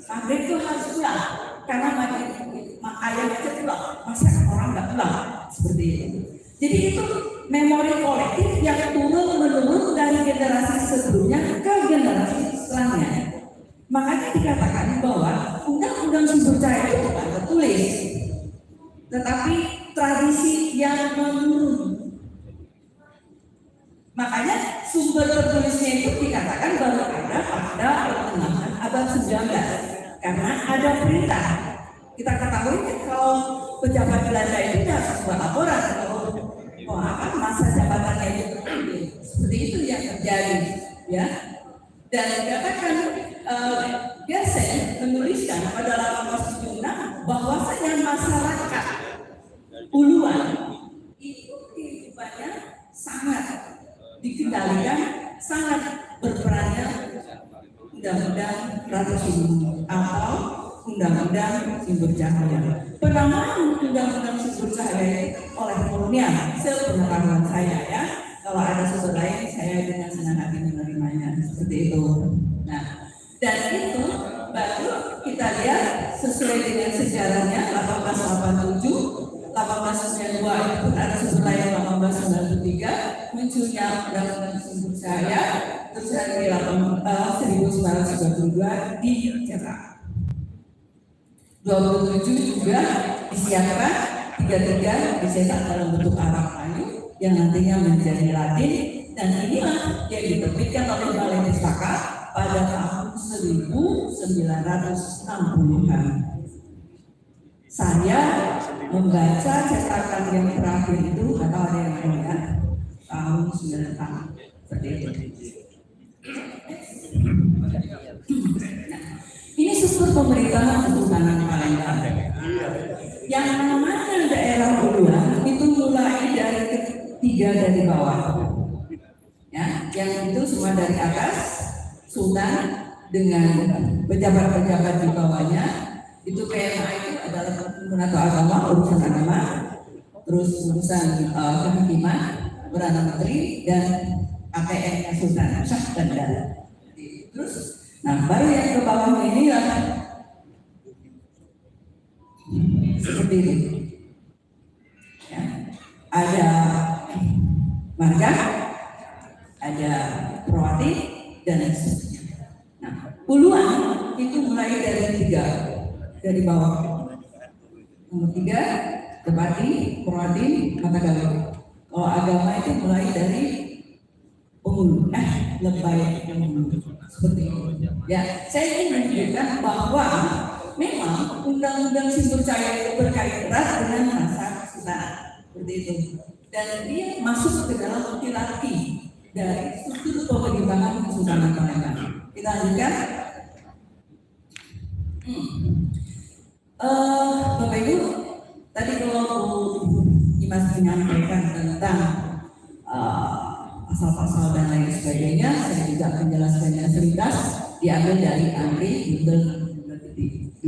Speaker 3: Maghrib itu harus pulang, karena maghrib ayamnya itu pulang. Masa orang nggak pulang? Seperti itu. Jadi itu memori kolektif yang turun-menurun dari generasi sebelumnya ke generasi setelahnya. Makanya dikatakan bahwa undang-undang sumber cahaya itu bukan tertulis, tetapi tradisi yang menurun. Makanya sumber tertulisnya itu dikatakan baru ada pada pertengahan abad 19. karena ada perintah. Kita ketahui kan kalau pejabat Belanda itu harus buat laporan kalau masa jabatannya itu seperti itu yang terjadi, ya. Dan dikatakan Gersen menuliskan pada 1876 bahwasanya masyarakat Uluan itu kehidupannya sangat dikendalikan, sangat berperannya undang-undang Ratu Sumber atau undang-undang sumber cahaya. Penamaan undang-undang sumber cahaya oleh kolonial, sepengetahuan saya ya. Kalau ada sumber lain, saya dengan senang hati menerimanya seperti itu. Nah, dan itu baru kita lihat sesuai dengan sejarahnya 1887, 1892 itu ada sumber lain 1893 munculnya undang-undang sumber cahaya, terus hari 1932 dicetak. 27 juga disiapkan, 33 dicetak dalam bentuk Arab kayu yang nantinya menjadi Latin, dan inilah yang diterbitkan oleh Balai Pustaka pada tahun 1960-an. Saya membaca cetakan yang terakhir itu, atau ada yang melihat tahun 90 seperti itu. Ini struktur pemerintahan Kesultanan Palembang. Yang namanya daerah Uluan itu mulai dari ketiga dari bawah. Ya, yang itu semua dari atas, Sultan dengan pejabat-pejabat di bawahnya. Itu PMA itu adalah penata agama, urusan agama, terus urusan kehakiman, perdana menteri, dan ATM-nya Sultan, Syah dan Dara. Terus, nah baru yang ke bawah ini seperti ini. Ya, ada marga, ada proati, dan lain sebagainya. Nah, Uluan itu mulai dari 3 dari bawah. Nomor 3, Kepati, Proati, Mata Galuh. Kalau agama itu mulai dari Umul, lebay seperti itu. Ya, saya ingin menunjukkan bahwa memang undang-undang sumber cahaya itu berkait erat dengan masa Sultan seperti itu. Dan dia masuk ke dalam hierarki dari struktur pemerintahan Kesultanan Palembang. Kita lanjutkan. Bapak Ibu, tadi kalau Imas menyampaikan tentang pasal-pasal dan lain sebagainya, saya juga menjelaskannya selintas diambil dari Amri Yudel 2.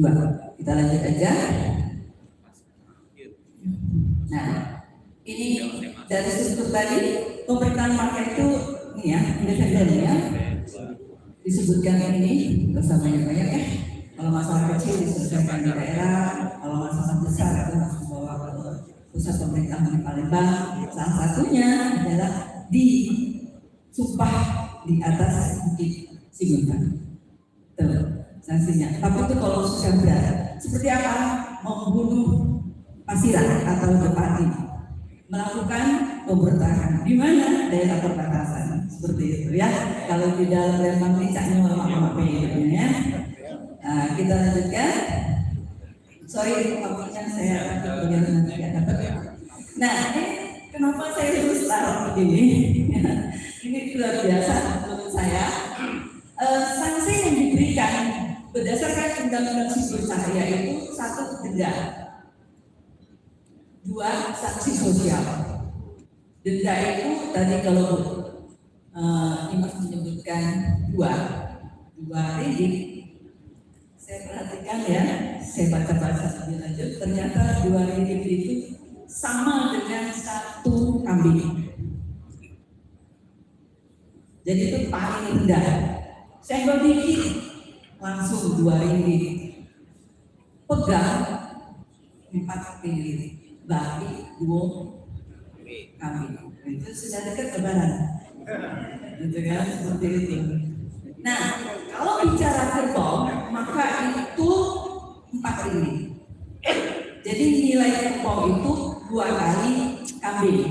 Speaker 3: Kita lanjut aja. Nah, ini dari struktur tadi pemerintahan market itu ini ya, independen ya. Disebutkan ini bersamanya banyak ya. Kalau masalah kecil diselesaikan di daerah, kalau masalah besar itu harus dibawa ke pusat pemerintahan di Palembang. Salah satunya adalah di Sumpah di atas Bukit Siguntan. Tuh sanksinya. Tapi itu kalau susah berat. Seperti apa? Membunuh pasiran atau Kepati, melakukan pemberontakan di mana daerah perbatasan seperti itu ya. Kalau di dalam Lembang licaknya lama-lama ya. Nah, kita lanjutkan. Sorry, waktunya saya punya nanti ya. Nah, ini kenapa saya harus taruh begini? Ini luar biasa menurut saya. Sanksi yang diberikan berdasarkan undang-undang sumber cahaya itu 1 denda, 2 sanksi sosial. Denda itu tadi kalau Imas menyebutkan 2 ringgit. Saya perhatikan ya, saya baca-baca sambil lanjut. Ternyata 2 ringgit itu sama dengan 1 kambing. Jadi itu paling rendah. Senggol dikit langsung 2 ringgit. Pegang 4 ringgit. Bagi 2 kambing. Itu sudah dekat lebaran. Gitu kan, seperti itu. Nah, kalau bicara kerbau, maka itu 4 ringgit. Jadi nilai kerbau itu 2 kali kambing.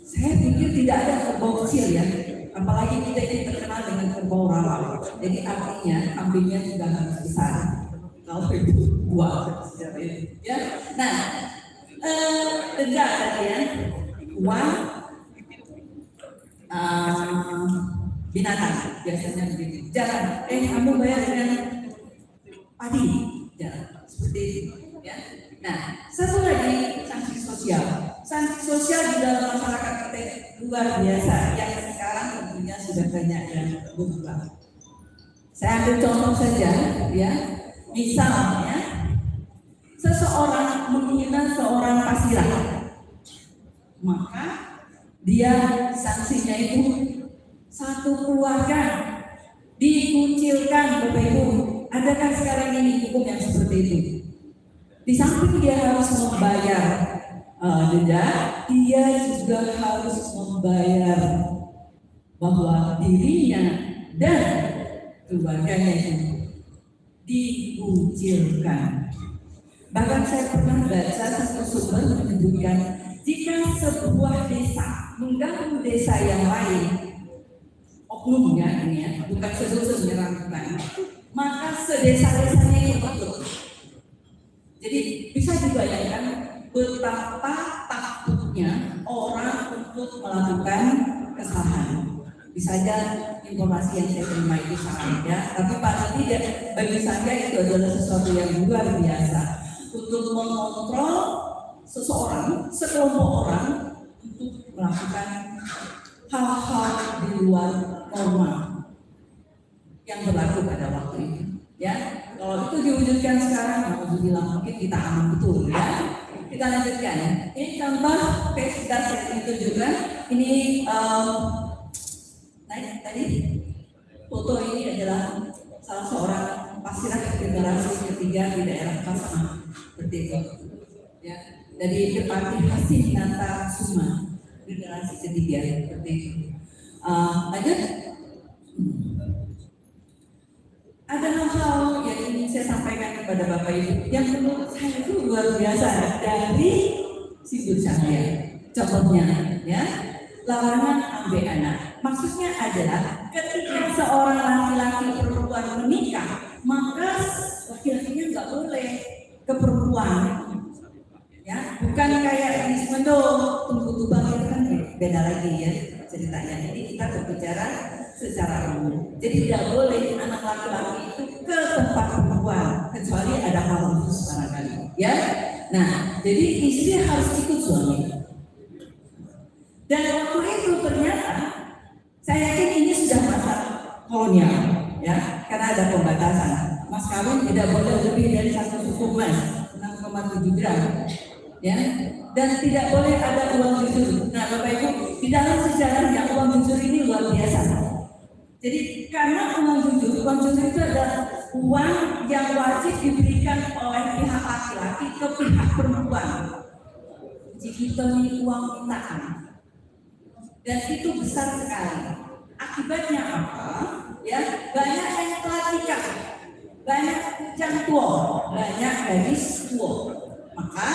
Speaker 3: Saya pikir tidak ada kerbau kecil ya. Apalagi kita ini terkenal dengan kerbau rawa. Jadi artinya kambingnya sudah harus besar. kalau itu uang ya. Nah, denda tadi ya, uang, binatang biasanya begitu. Jangan, kamu bayar dengan padi, jangan seperti itu ya. Nah, satu lagi sanksi sosial. Sanksi sosial di dalam masyarakat kita luar biasa yang sekarang tentunya sudah banyak yang berubah. Saya ambil contoh saja ya. Misalnya seseorang menghina seorang pasiran, maka dia sanksinya itu satu keluarga dikucilkan. Bapak Ibu, adakah sekarang ini hukum yang seperti itu? Di samping dia harus membayar denda, dia juga harus membayar bahwa dirinya dan keluarganya itu dikucilkan. Bahkan saya pernah baca satu sumber menyebutkan jika sebuah desa mengganggu desa yang lain, oknumnya ini ya, bukan sesuatu menyerangkan, maka sedesa-desanya itu takut. Jadi bisa dibayangkan betapa takutnya orang untuk melakukan kesalahan. Bisa saja informasi yang saya terima itu salah ya, tapi pada tidak, bagi saya itu adalah sesuatu yang luar biasa untuk mengontrol seseorang, sekelompok orang untuk melakukan hal-hal di luar normal yang berlaku pada waktu itu. Ya, kalau itu diwujudkan sekarang, alhamdulillah mungkin kita aman betul ya. Kita lanjutkan ya. Ini contoh case saya tunjukkan. Ini tadi foto ini adalah salah seorang pasiran generasi ketiga di daerah Pasaman seperti itu. Ya, dari Bupati Hasinata Suma generasi ketiga seperti itu. Lanjut. Ada hal-hal yang ingin saya sampaikan kepada Bapak Ibu yang menurut saya itu luar biasa dari Sibu Cahaya. Contohnya, ya, larangan ambil anak. Maksudnya adalah ketika seorang laki-laki perempuan menikah, maka laki-lakinya nggak boleh ke perempuan. Ya, bukan kayak di Semendo, tunggu-tunggu itu kan beda lagi ya ceritanya. Jadi kita berbicara secara umum. Jadi tidak boleh anak laki-laki itu ke tempat perempuan kecuali ada hal khusus barangkali. Ya, nah jadi istri harus ikut suami. Dan waktu itu ternyata saya yakin ini sudah masa kolonial, ya, karena ada pembatasan. Mas kawin tidak boleh lebih dari 1 suku emas 6,7 gram. Ya, dan tidak boleh ada uang jujur. Nah, Bapak Ibu, di dalam sejarahnya uang jujur ini luar biasa. Jadi karena uang jujur itu adalah uang yang wajib diberikan oleh pihak laki-laki ke pihak perempuan. Jika ini uang mintaan, dan itu besar sekali. Akibatnya apa? Ya, banyak yang telah nikah, banyak bujang tua, banyak gadis tua. Maka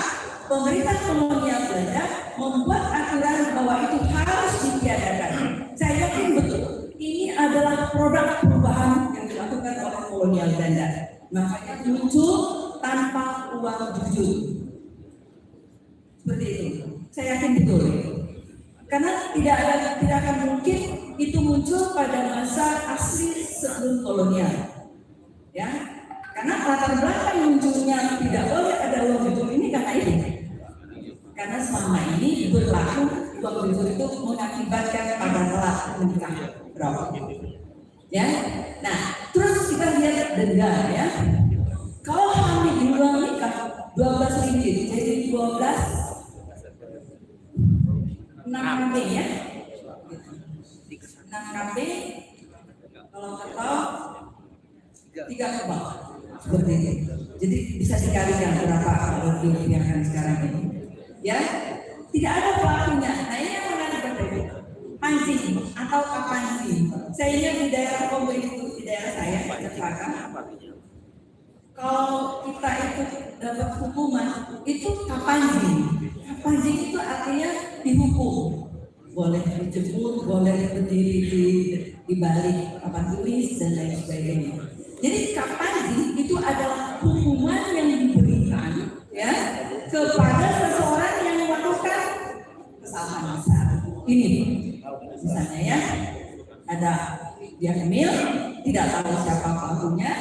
Speaker 3: pemerintah kolonial Belanda membuat aturan bahwa itu harus ditiadakan. Saya yakin betul ini adalah produk perubahan yang dilakukan oleh kolonial Belanda. Makanya muncul tanpa uang jujur. Seperti itu. Saya yakin betul. Karena tidak akan mungkin itu muncul pada masa asli sebelum kolonial. Ya. Karena latar belakang munculnya tidak boleh ada uang jujur ini karena ini. Karena selama ini berlaku uang jujur itu mengakibatkan pada telah menikah. Ya, nah terus kita lihat denda ya. Kalau hamil di luar nikah 12 ringgit, jadi 12 6 kb ya. 6 kb kalau ketol 3 ke bawah. Seperti itu. Jadi bisa dikalikan berapa kalau dirupiahkan sekarang ini. Ya, tidak ada pelakunya. Nah ini yang menarik berbeda. Pancing atau kapancing. Saya ingat di daerah Kongo itu, di daerah saya, Jakarta. Kalau kita itu dapat hukuman, itu kapancing. Kapancing itu artinya dihukum. Boleh dijemput, boleh berdiri di balik papan tulis dan lain sebagainya. Jadi kapancing itu adalah hukum ternyata dia hamil, tidak tahu siapa pelakunya,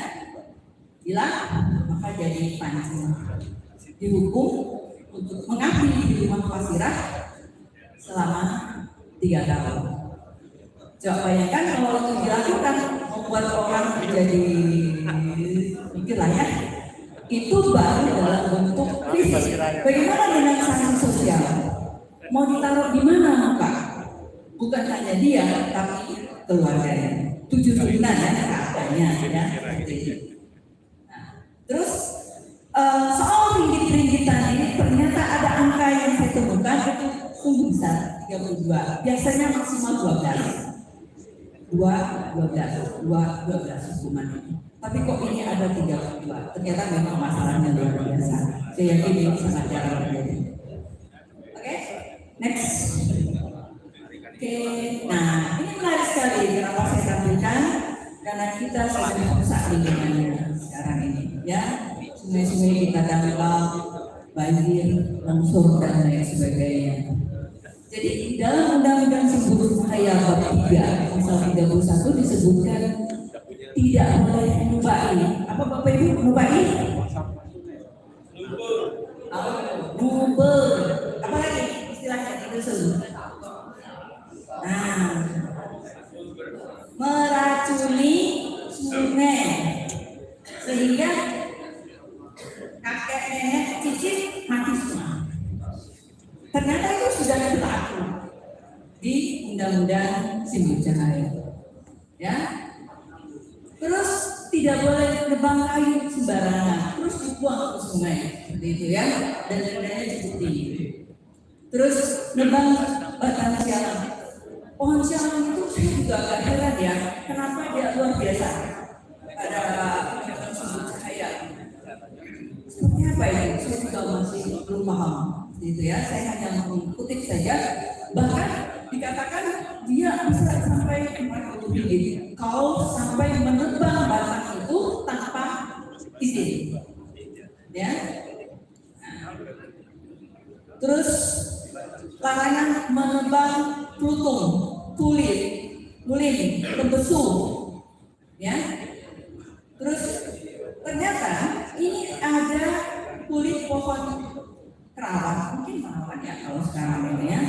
Speaker 3: hilang, maka jadi pancing, dihukum untuk mengabdi di rumah pasirah selama 3 tahun. Coba bayangkan kalau itu dilakukan, membuat orang menjadi mikir lah ya, itu baru dalam bentuk krisis. Bagaimana dengan sanksi sosial? Mau ditaruh di mana muka? Bukan hanya dia, tapi keluarganya. 7 bulan ya katanya ya. Nah, terus soal ringgit-ringgitan ini ternyata ada angka yang saya temukan itu sungguh besar, 32. Biasanya maksimal 12 hukuman. Tapi kok ini ada 32? Ternyata memang masalahnya luar biasa. Saya yakin ini sangat jarang terjadi. Oke, next. Oke, nah ini menarik sekali. Kenapa saya tampilkan? Karena kita sedang merusak lingkungannya sekarang ini, ya. Sungai-sungai kita tangkap, banjir, longsor dan lain sebagainya. Jadi di dalam Undang-Undang Sumber Daya Bab 3 pasal 31 disebutkan tidak boleh menubai. Apa Bapak Ibu menubai? Nuber. Apa lagi istilahnya itu sebut? Nah, meracuni sungai sehingga kakek nenek cicit mati semua. Ternyata itu sudah berlaku di Undang-Undang Sumber Daya. Ya, terus tidak boleh nebang kayu sembarangan, terus dibuang ke sungai, seperti itu ya, dan dendanya cukup tinggi. Terus nebang batang sialang. Pohon sialang itu saya juga agak heran ya, kenapa dia luar biasa pada Sumber Daya. Seperti apa ini? Saya juga masih belum paham. Gitu ya, saya hanya mengutip saja. Bahkan dikatakan dia bisa sampai 40 ringgit kalau sampai menebang batang itu tanpa izin. Ya. Terus larangan menebang plutung, tulin, tembesu. Ya. Terus ternyata ini ada kulit pohon kerawat, mungkin kerawat ya kalau sekarang ini ya.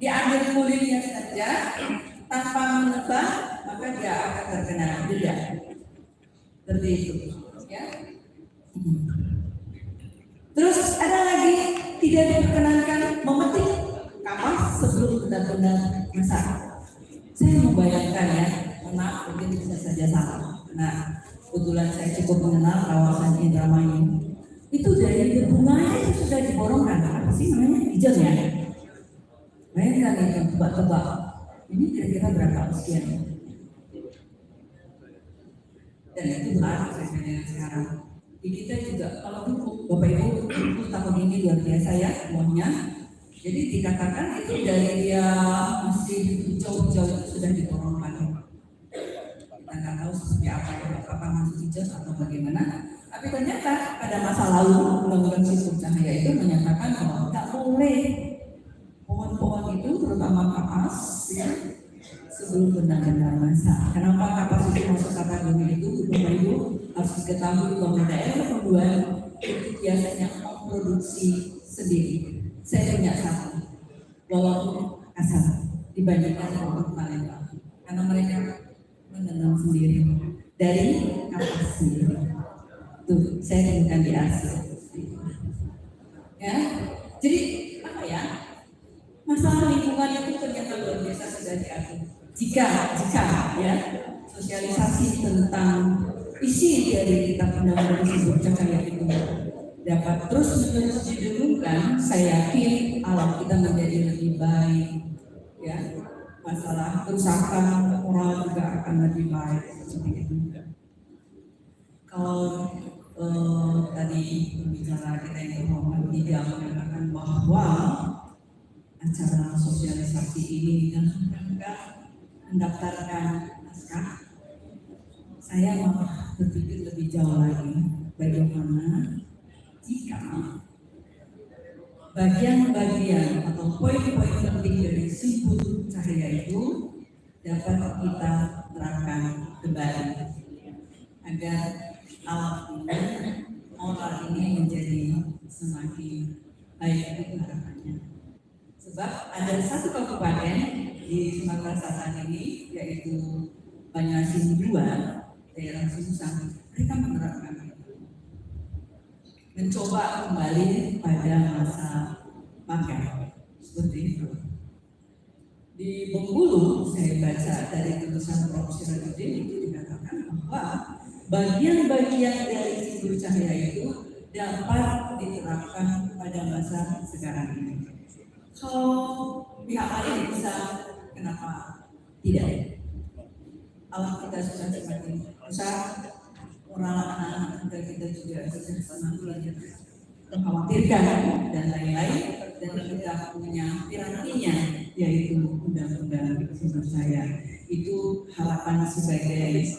Speaker 3: Diambil kulitnya saja tanpa menebang, maka dia akan terkena denda. Seperti itu, ya. Terus ada lagi tidak diperkenankan memetik kapas sebelum benar-benar masak. Saya membayangkan ya, karena mungkin bisa saja salah. Nah, kebetulan saya cukup mengenal kawasan Indramayu. Itu dari bunganya itu sudah diborongkan, apa sih namanya, hijau ya. Bayangkan itu tebak-tebak. Ini kira-kira berapa sekian? Dan itu berlaku sekarang. Di kita juga kalau dulu Bapak Ibu tahun ini luar biasa ya semuanya. Jadi dikatakan itu dari dia masih hijau-hijau itu sudah diborongkan. Kita nggak tahu seperti apa masih hijau atau bagaimana. Tapi ternyata pada masa lalu Undang-Undang Sumber Daya itu menyatakan bahwa tidak boleh pohon-pohon itu terutama kapas ya, sebelum benar-benar masak. Kenapa kapas itu masuk kategori itu? Bapak Ibu harus diketahui bahwa daerah pembuahan itu biasanya memproduksi sendiri. Saya punya satu, walaupun kasar dibandingkan dengan Palembang, karena mereka menanam sendiri dari kapas sendiri. Tuh, saya temukan di Asia. Ya, jadi apa ya? Masalah lingkungan itu ternyata luar biasa sudah diatur. Jika ya sosialisasi tentang isi dari kitab Undang-Undang Sumber Daya itu dapat terus-menerus didengungkan, saya yakin alam kita menjadi lebih baik. Ya, masalah kerusakan moral juga akan lebih baik seperti itu. Kalau tadi pembicara kita yang Muhammad tidak mengatakan bahwa acara sosialisasi ini dan mendaftarkan naskah, saya malah berpikir lebih jauh lagi bagaimana jika bagian-bagian atau poin-poin penting dari Sumber Daya itu dapat kita terapkan kembali agar alam ini, moral ini menjadi semakin baik itu harapannya. Sebab ada satu kabupaten di Sumatera Selatan ini, yaitu Banyuasin 2, daerah Susang, mereka menerapkan itu. Mencoba kembali pada masa pakai seperti itu. Di Bengkulu, saya baca dari tulisan Prof. Sirajuddin itu dikatakan bahwa bagian-bagian dari simbol cahaya itu dapat diterapkan pada masa sekarang ini. Kalau pihak lain bisa, kenapa tidak? Alam kita sudah semakin besar, orang anak-anak muda kita juga sudah semakin mengkhawatirkan dan lain-lain, dan kita punya pirantinya, yaitu undang-undang sumber daya. Itu harapan sebagai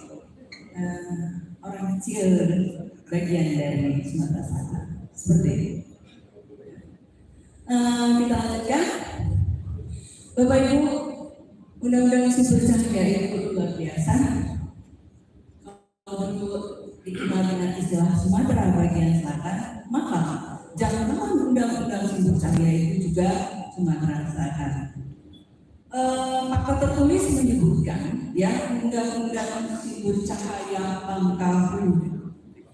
Speaker 3: orang kecil bagian dari Sumatera Selatan. Seperti itu. Kita lanjutkan. Bapak Ibu, undang-undang sumber daya itu luar biasa. Kalau dikenal dengan istilah Sumatera bagian selatan, maka jangan undang-undang sumber daya itu juga Sumatera Selatan. Fakta tertulis menyebutkan ya, undang-undang sumber cahaya Bangkahu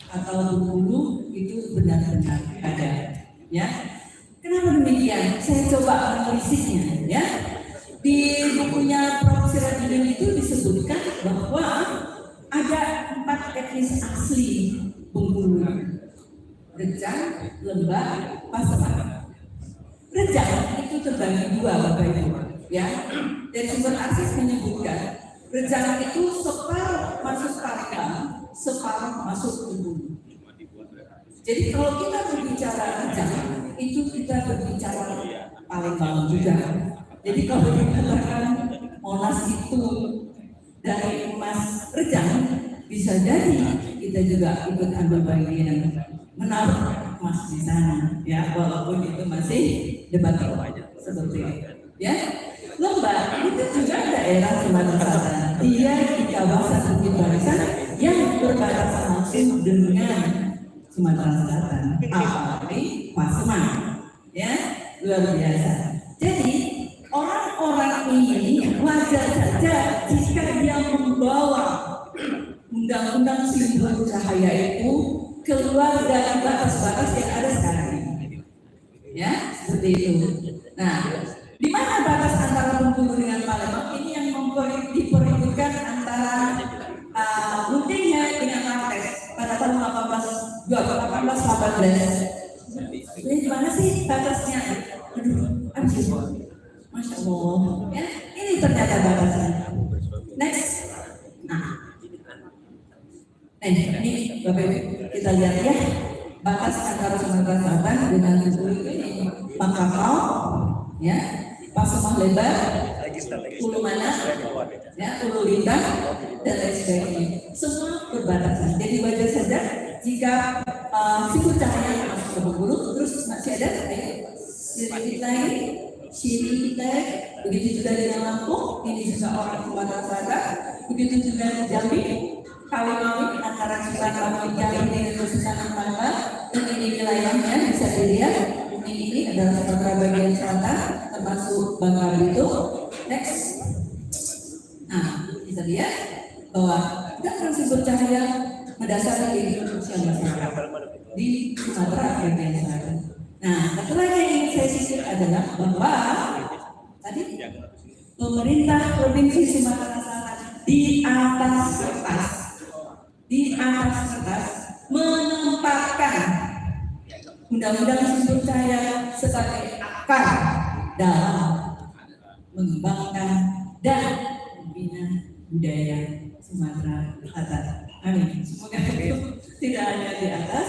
Speaker 3: atau Bengkulu itu benar-benar ada. Ya, kenapa demikian? Saya coba menelisiknya. Ya, di bukunya Prof. Sirajuddin itu disebutkan bahwa ada 4 etnis asli Bengkulu: Rejang, Lembah, Pasaman. Rejang itu terbagi 2, Bapak Ibu. Ya, dari sumber arsis menyebutkan Rejang itu separuh masuk Palembang, separuh masuk Bengkulu. Jadi kalau kita berbicara Rejang, itu kita berbicara Palembang juga. Jadi kalau dikatakan Monas itu dari emas Rejang, bisa jadi kita juga ikut ambil bagian menaruh emas di sana, ya, walaupun itu masih debatable seperti itu. Ya, Lembah itu juga daerah Sumatera Selatan. Dia di kawasan Bukit Barisan yang berbatasan langsung dengan Sumatera Selatan, apalagi Pasaman. Ya, luar biasa. Jadi orang-orang ini wajar saja jika dia membawa undang-undang simbol cahaya itu keluar dari batas-batas yang ada sekarang ini. Ya, seperti itu. Nah, di mana batas antara Bengkulu dengan Palembang? Ini yang diperhitungkan antara Guntingnya dengan Martes pada tahun 1818. Ini di mana sih batasnya? Aduh, Masya Allah. Ya, ini ternyata batasnya. Next. Ini Bapak Ibu, kita lihat ya, batas antara Sumatera Selatan dengan Bengkulu ini Pangkal, ya, Pasaman Lebar, Ulu Mana, ya, Ulu Lintang, dan lain sebagainya. Semua berbatasan. Jadi wajar saja jika simbol cahaya masuk ke Bengkulu, terus masih ada Siritai, begitu juga dengan Lampung, ini juga orang Sumatera Selatan, begitu juga di Jambi, kawin-kawin antara Sumatera Jambi dengan Nusa Tenggara, dan ini wilayahnya bisa dilihat. Ini adalah Sumatera bagian selatan, termasuk Bangka Belitung. Next. Nah, kita lihat bahwa undang-undang sumber cahaya mendasari kehidupan sosial masyarakat di Sumatera bagian selatan. Nah, satu lagi yang ingin saya sisir adalah bahwa tadi pemerintah provinsi Sumatera Selatan di atas kertas menempatkan undang-undang sumber cahaya sebagai akar dalam mengembangkan dan membina budaya Sumatera Selatan. Amin. Semoga itu tidak hanya di atas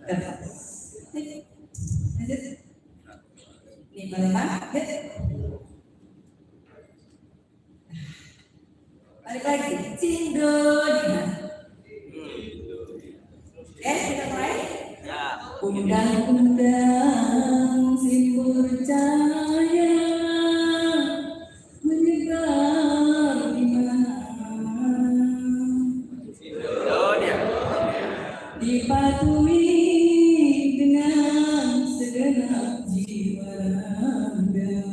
Speaker 3: kertas. Ini Palembang. Balik lagi, Cindonia. Kita mulai. Undang-undang simbol cahaya menyebar dipatuhi dengan segenap jiwa raga.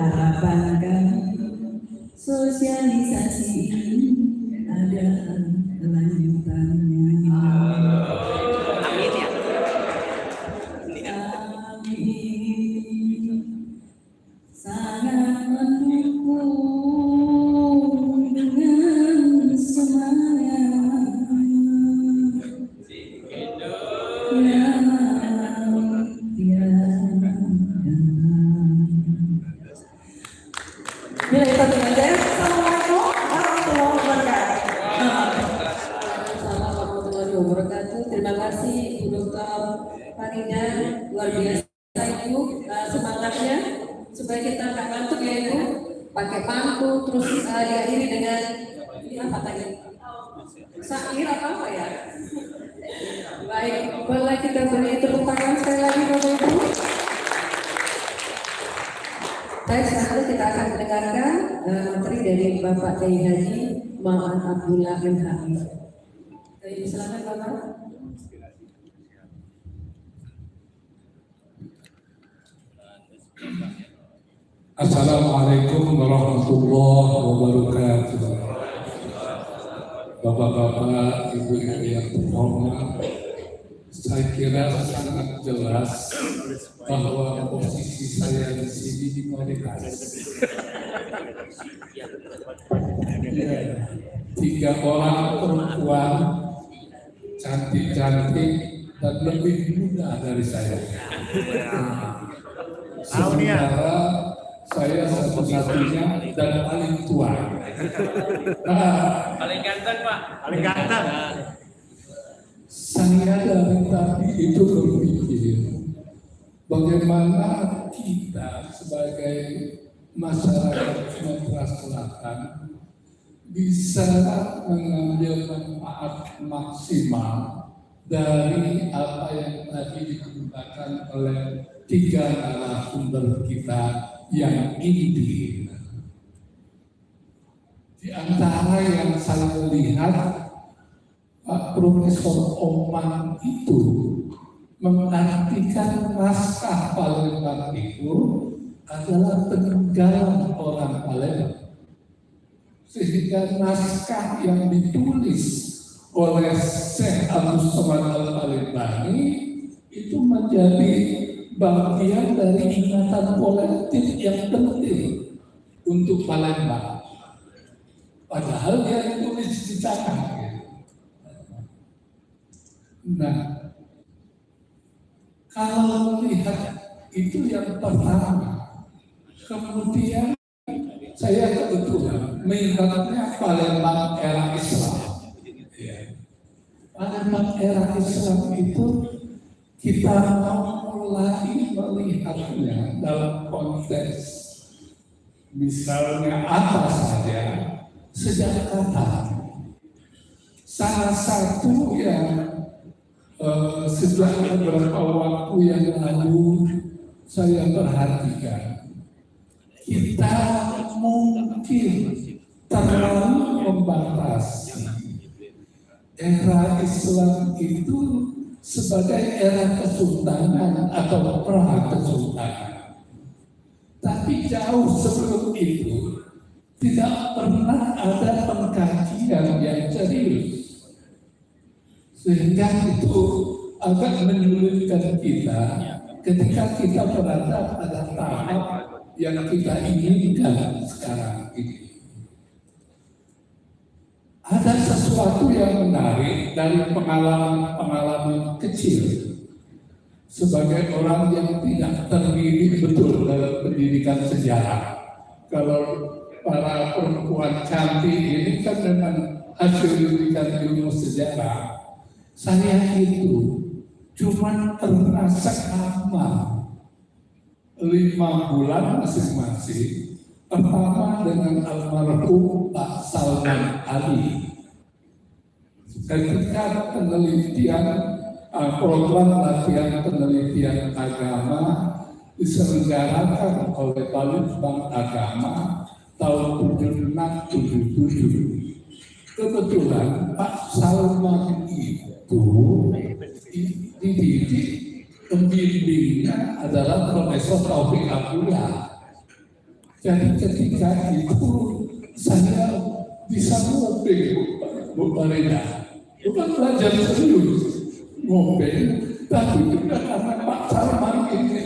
Speaker 3: Harapan kami sosialisasi ini ada kelanjutannya.
Speaker 4: Amin ya.
Speaker 3: Kami sangat mendukung dengan semangat yang tiada. Bila kita dengar, Assalamualaikum warahmatullahi wabarakatuh.
Speaker 1: Assalamualaikum warahmatullahi wabarakatuh. Terima kasih Bu Dr. Farida, luar biasa Ibu semangatnya supaya kita nggak ngantuk ya Ibu. Pakai pangku terus diakhiri dengan ini apa tadi? Syair apa ya? Baik, boleh kita beri tepuk tangan sekali lagi Bapak Ibu. Baik, selanjutnya kita akan mendengarkan materi dari Bapak Kiai Haji Muhammad Abdullah MHI. Silakan Bapak.
Speaker 5: Assalamualaikum warahmatullahi wabarakatuh. Bapak-bapak, ibu-ibu yang terhormat, saya kira sangat jelas bahwa posisi saya di sini di Pamekasan. Tiga orang perempuan cantik-cantik dan lebih muda dari saya. Sementara saya satu-satunya dan paling tua.
Speaker 4: Paling ganteng Pak. Paling ganteng.
Speaker 5: Saya dari tadi itu berpikir bagaimana kita sebagai masyarakat Sumatera Selatan bisa mengambil manfaat maksimal dari apa yang tadi dikemukakan oleh tiga narasumber kita yang inti. Di antara yang saya lihat, Pak Profesor Oman itu mengartikan naskah Palembang itu adalah peninggalan orang Palembang. Sehingga naskah yang ditulis oleh Syekh Agus Somad Al-Palembani itu menjadi bagian dari ingatan kolektif yang penting untuk Palembang. Padahal dia ditulis di tangan. Nah, kalau melihat itu yang pertama, kemudian saya kebetulan melihatnya Palembang era Islam. Palembang era Islam itu kita mau mulai melihatnya dalam konteks misalnya apa saja sejak kapan. Salah satu yang sejak beberapa waktu yang lalu saya perhatikan, kita mungkin terlalu membatasi era Islam itu sebagai era kesultanan atau pra-kesultanan. Tapi jauh sebelum itu tidak pernah ada pengkajian yang serius. Sehingga itu agak menyulitkan kita ketika kita berada pada tahap yang kita inginkan sekarang ini. Ada sesuatu yang menarik dari pengalaman-pengalaman kecil sebagai orang yang tidak terdidik betul dalam pendidikan sejarah. Kalau para perempuan cantik ini kan dengan hasil pendidikan ilmu sejarah, saya itu cuma pernah sekamar 5 bulan masing-masing. Pertama dengan almarhum Pak Salman Ali. Ketika penelitian program latihan penelitian agama diselenggarakan oleh Balitbang Agama tahun 76-77. kebetulan Pak Salman itu dididik pembimbingnya adalah Profesor Taufik Abdullah. Jadi ketika itu saya bisa ngopeng Bu Farida, bukan belajar serius ngopeng, tapi juga karena Pak Salman ini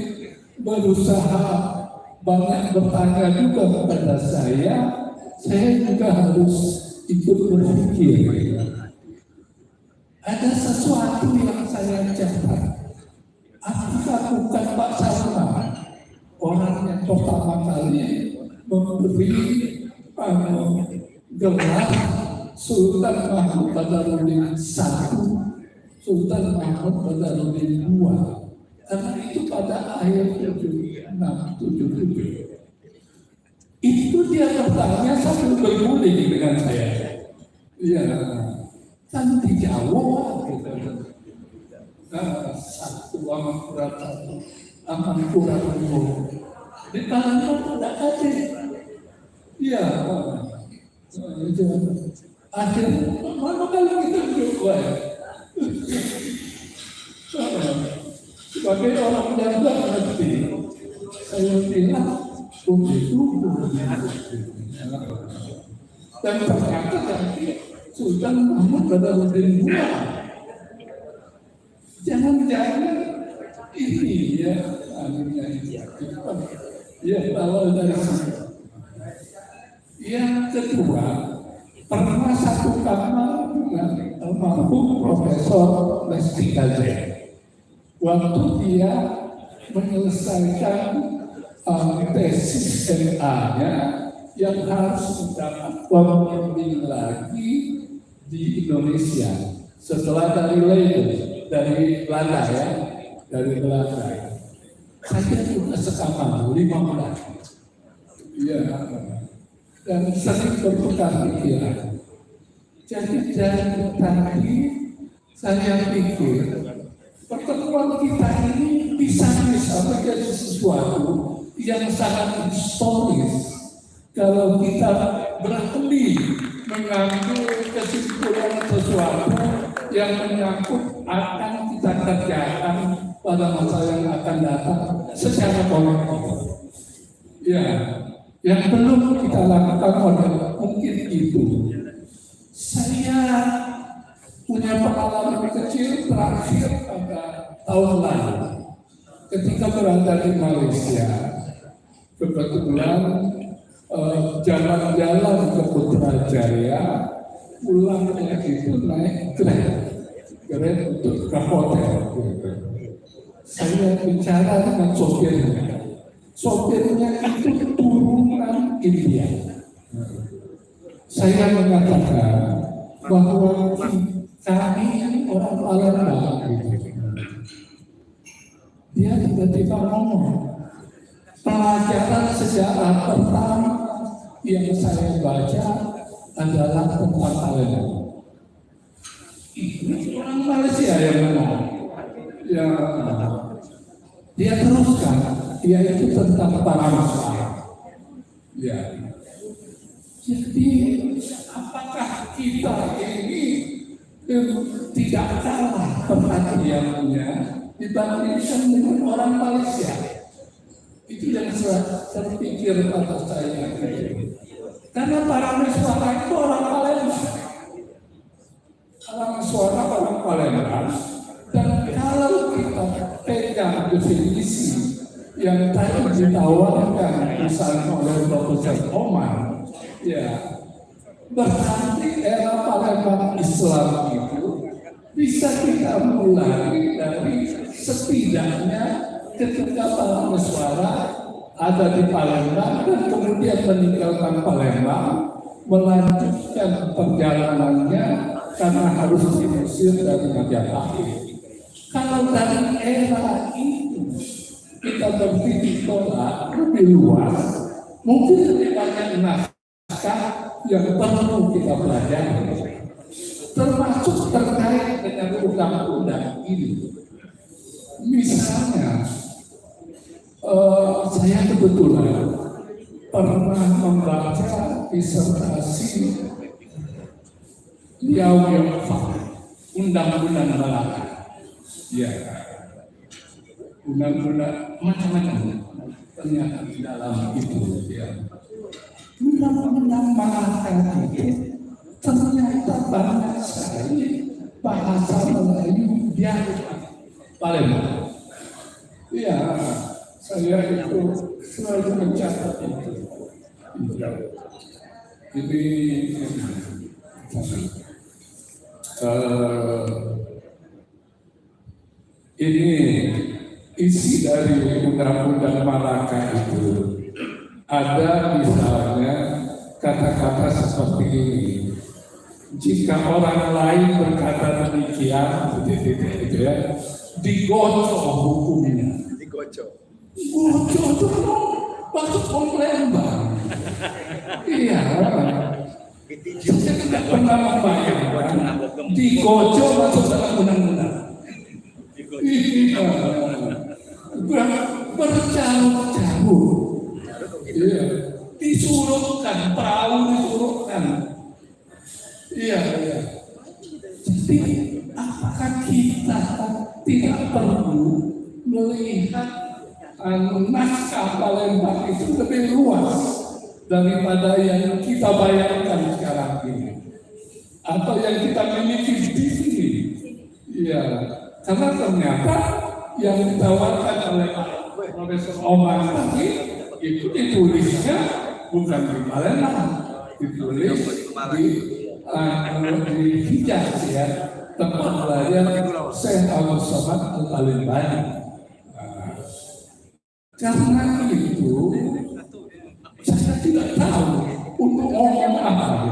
Speaker 5: berusaha banyak bertanya juga kepada saya juga harus ikut berpikir. Ada sesuatu yang saya catat. Apakah bukan Pak Salman orang yang pertama kali memberi gelar Sultan Mahmud Badarudin I, Sultan Mahmud Badarudin II, karena itu pada akhir 76-77. Itu dia bertanya sambil berguling dengan saya. Ya, kan dijawab gitu. Satu Amanpura Timur. Di tangan tidak ada. Ya, akhirnya mana kalau kita juga sebagai orang yang tidak mengerti, saya bilang begitu. Dan ternyata nanti Sultan Mahmud Badarudin II. Jangan-jangan ini ya, ya kalau dari yang kedua, pernah satu kamar dengan almarhum Profesor Lesti Kajen. Waktu dia menyelesaikan tesis MA-nya yang harus mendapat pembimbing lagi di Indonesia setelah dari Leiden, dari Belanda ya, dari Belanda. Saya juga sekamar 5 bulan. Iya. Dan sering bertukar pikiran. Jadi dari tadi saya pikir pertemuan kita ini bisa menjadi sesuatu yang sangat historis kalau kita berani mengambil kesimpulan sesuatu yang menyangkut akan kita kerjakan pada masa yang akan datang secara politik. Ya, yang belum kita lakukan mungkin itu. Saya punya pengalaman kecil terakhir pada tahun lalu ketika berada di Malaysia. Kebetulan jalan-jalan ke Putrajaya, pulangnya itu naik Grab untuk ke hotel. Saya bicara dengan sopirnya itu turunan India. Saya mengatakan bahwa kami ini orang Palembang. Dia tiba-tiba ngomong, pelajaran sejarah pertama yang saya baca adalah tentang Palembang. Ini orang Malaysia yang ngomong. Ya, dia teruskan, yaitu tentang para masalah. Ya. Jadi, apakah kita ini tidak kalah perhatiannya dibandingkan dengan orang Malaysia? Itu yang saya terpikir pada saya. Karena para Meswara itu orang Palembang. Orang Meswara orang Palembang. Dan kalau kita pegang definisi yang tadi ditawarkan misalnya oleh Profesor Omar, ya, berarti era Palembang Islam itu bisa kita mulai dari setidaknya ketika para Meswara ada di Palembang dan kemudian meninggalkan Palembang, melanjutkan perjalanannya karena harus diusir dari Majapahit. Kalau dari era itu kita berpikir tolak lebih luas, mungkin lebih banyak naskah yang perlu kita pelajari, termasuk terkait dengan undang-undang ini. Misalnya, saya kebetulan pernah membaca disertasi beliau yang undang-undang Malaka. Ya, undang-undang macam-macam ternyata di dalam itu. Ya. Undang-undang Malaka itu ternyata banyak sekali bahasa Melayu yang Palembang. Ya, saya itu selalu mencatat itu. Ini isi dari undang-undang Malaka itu ada misalnya kata-kata seperti ini. Jika orang lain berkata demikian, gitu ya, digocok hukumnya. Digocok itu maksud Palembang. Iya. Saya tidak pernah membayangkan digocok masuk dalam undang-undang. Iya. Bercarut-carut. Iya. Disuruhkan, perahu disuruhkan. Iya. Jadi apakah kita tidak perlu melihat naskah Palembang itu lebih luas daripada yang kita bayangkan sekarang ini atau yang kita miliki di sini? Iya, karena ternyata yang ditawarkan oleh Profesor Omar tadi itu ditulisnya bukan di Palembang, ditulis di Hijaz, ya, tempat belajar Syekh Abdul Somad Al-Palembani. Karena itu saya tidak tahu untuk ngomong apa.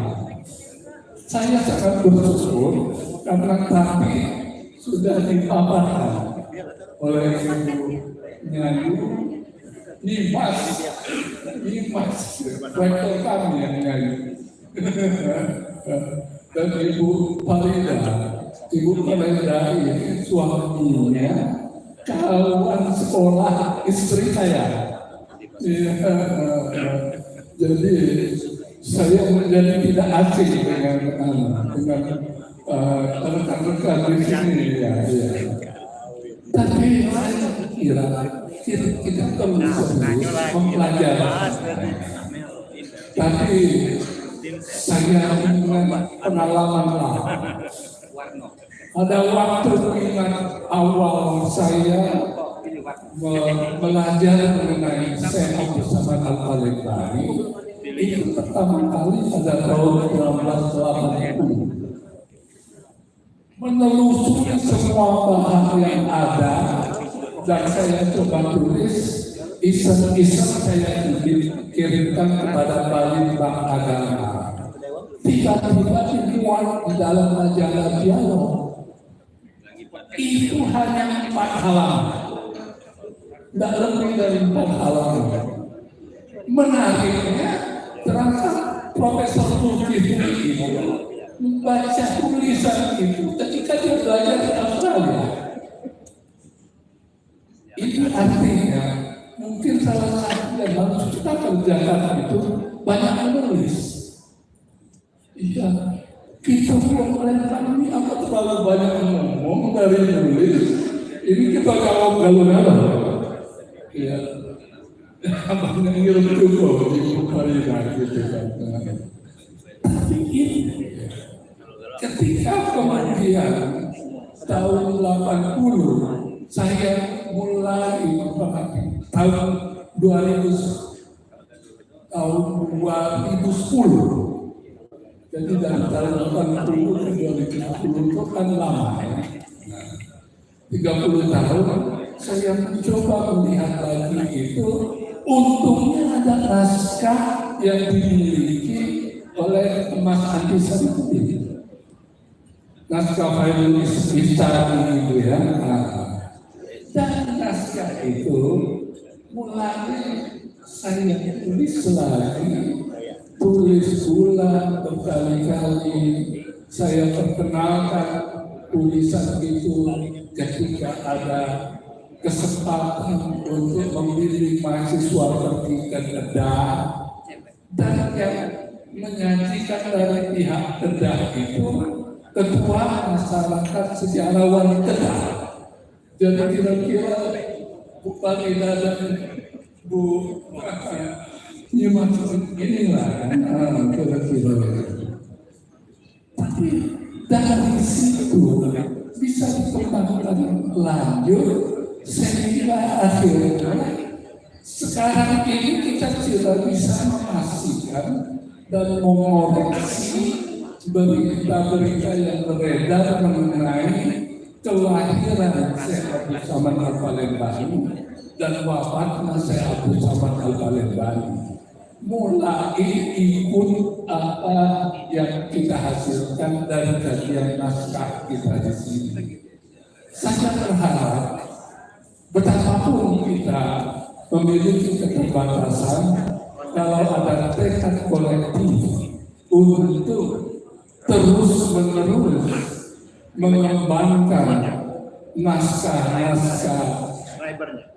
Speaker 5: Saya sangat bersyukur karena tadi sudah dipaparkan oleh Ibu Nyanyi Nimas, rektor kami yang nyanyi. Dan Ibu Farida ini suaminya kawan sekolah istri saya. Jadi saya menjadi tidak asing dengan rekan-rekan di sini. Ya. Tapi saya kira kita perlu mempelajari. Tapi saya ingat pengalaman lama. Ada waktu ingat awal saya belajar mengenai Syekh Abdul Somad Al-Palembani itu pertama kali pada tahun 1980. Menelusuri semua bahan yang ada dan saya coba tulis, iseng-iseng saya kirimkan kepada Balitbang Agama. Tiba-tiba dimuat di dalam majalah Dialog. Itu hanya 4 halaman, tidak lebih dari 4 halaman. Menariknya, ternyata Profesor Zulkifli membaca tulisan itu ketika dia belajar di Australia. Itu artinya mungkin salah satu yang harus kita kerjakan itu banyak menulis. Iya, kita Palembang ini apa terlalu banyak ngomong dari nulis. Ini kita galau-galau. Iya, abangnya ngirim juga di Ukraina gitu kan. Tapi ini ketika kemudian tahun 80 saya mulai tahun 2010. Jadi dari tahun 80 ke 2010 itu kan lama ya. 30 tahun saya mencoba melihat lagi itu. Untungnya ada naskah yang dimiliki oleh Mas Andi Saripudin. Naskah Faidul Istari itu ya. Dan naskah itu mulai saya tulis ulang berkali-kali. Saya perkenalkan tulisan itu ketika ada kesempatan untuk membimbing mahasiswa pergi ke Kedah. Dan yang menyajikan dari pihak Kedah itu ketua masyarakat sejarawan Kedah. Jadi kira-kira Bu Farida dan Bu Nyimaksud inilah kira-kira. Tapi dari situ bisa dikembangkan lanjut sehingga akhirnya sekarang ini kita sudah bisa memastikan dan mengoreksi berita-berita yang beredar mengenai kelahiran Syekh Abdul Samad Al-Palembang dan wafatnya Syekh Abdul Samad Al-Palembang. Mulai ikut apa yang kita hasilkan dari kajian naskah kita di sini. Saya berharap betapapun kita memiliki keterbatasan, kalau ada tekad kolektif untuk terus-menerus mengembangkan naskah-naskah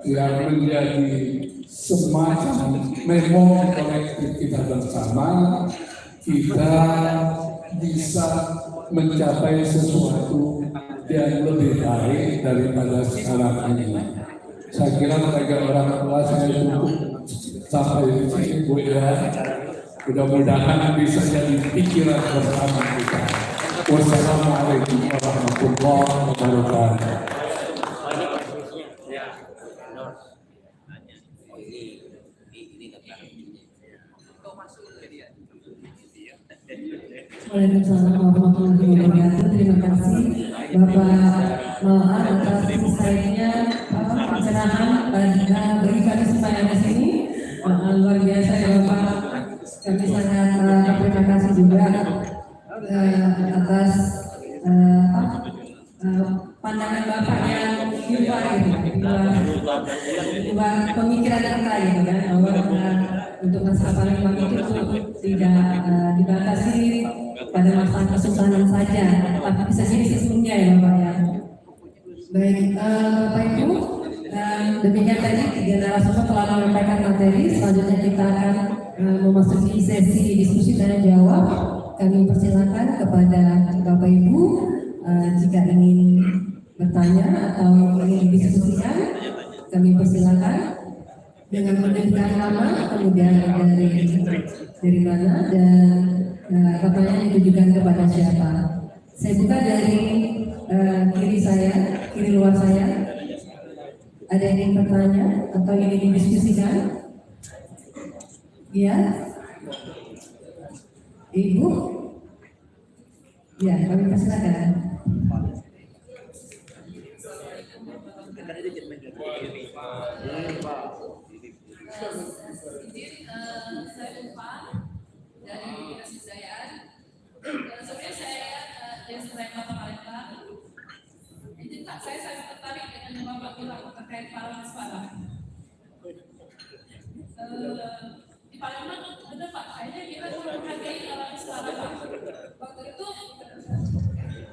Speaker 5: yang menjadi semacam memori kolektif kita bersama, kita bisa mencapai sesuatu yang lebih baik daripada sekarang ini. Saya kira sebagai orang tua saya cukup sampai di sini, Bu ya. Mudah-mudahan bisa jadi pikiran bersama kita. Wassalamualaikum warahmatullahi wabarakatuh.
Speaker 1: Waalaikumsalam warahmatullahi wabarakatuh. Terima kasih Bapak Malhan atas insight-nya, pencerahan bagi kami semua yang di sini. Luar biasa ya Bapak. Kami sangat terima kasih juga atas pandangan Bapak yang di luar pemikiran kita gitu kan, bahwa untuk masalah Palembang itu tidak dibatasi pada masalah kesultanan saja, tapi bisa jadi sesungguhnya ya Bapak ya. Baik, Bapak Ibu, demikian tadi 3 narasumber telah menyampaikan materi. Selanjutnya kita akan memasuki sesi diskusi dan jawab. Kami persilakan kepada Bapak Ibu jika ingin bertanya atau ingin didiskusikan, kami persilakan dengan menentukan nama, kemudian dari mana dan pertanyaan ditujukan kepada siapa. Saya buka dari kiri saya, kiri luar saya. Ada yang ingin bertanya atau ingin didiskusikan? Ya, Ibu. Ya, kami persilakan.
Speaker 6: Saya lupa dari Dinas Kebudayaan. Sebenarnya saya yang sebagai Bapak Palembang. Jadi saya sangat tertarik dengan yang Bapak bilang terkait Palembang. Di Palembang ada Pak, kayaknya kita kurang menghargai orang Islam Pak. Waktu itu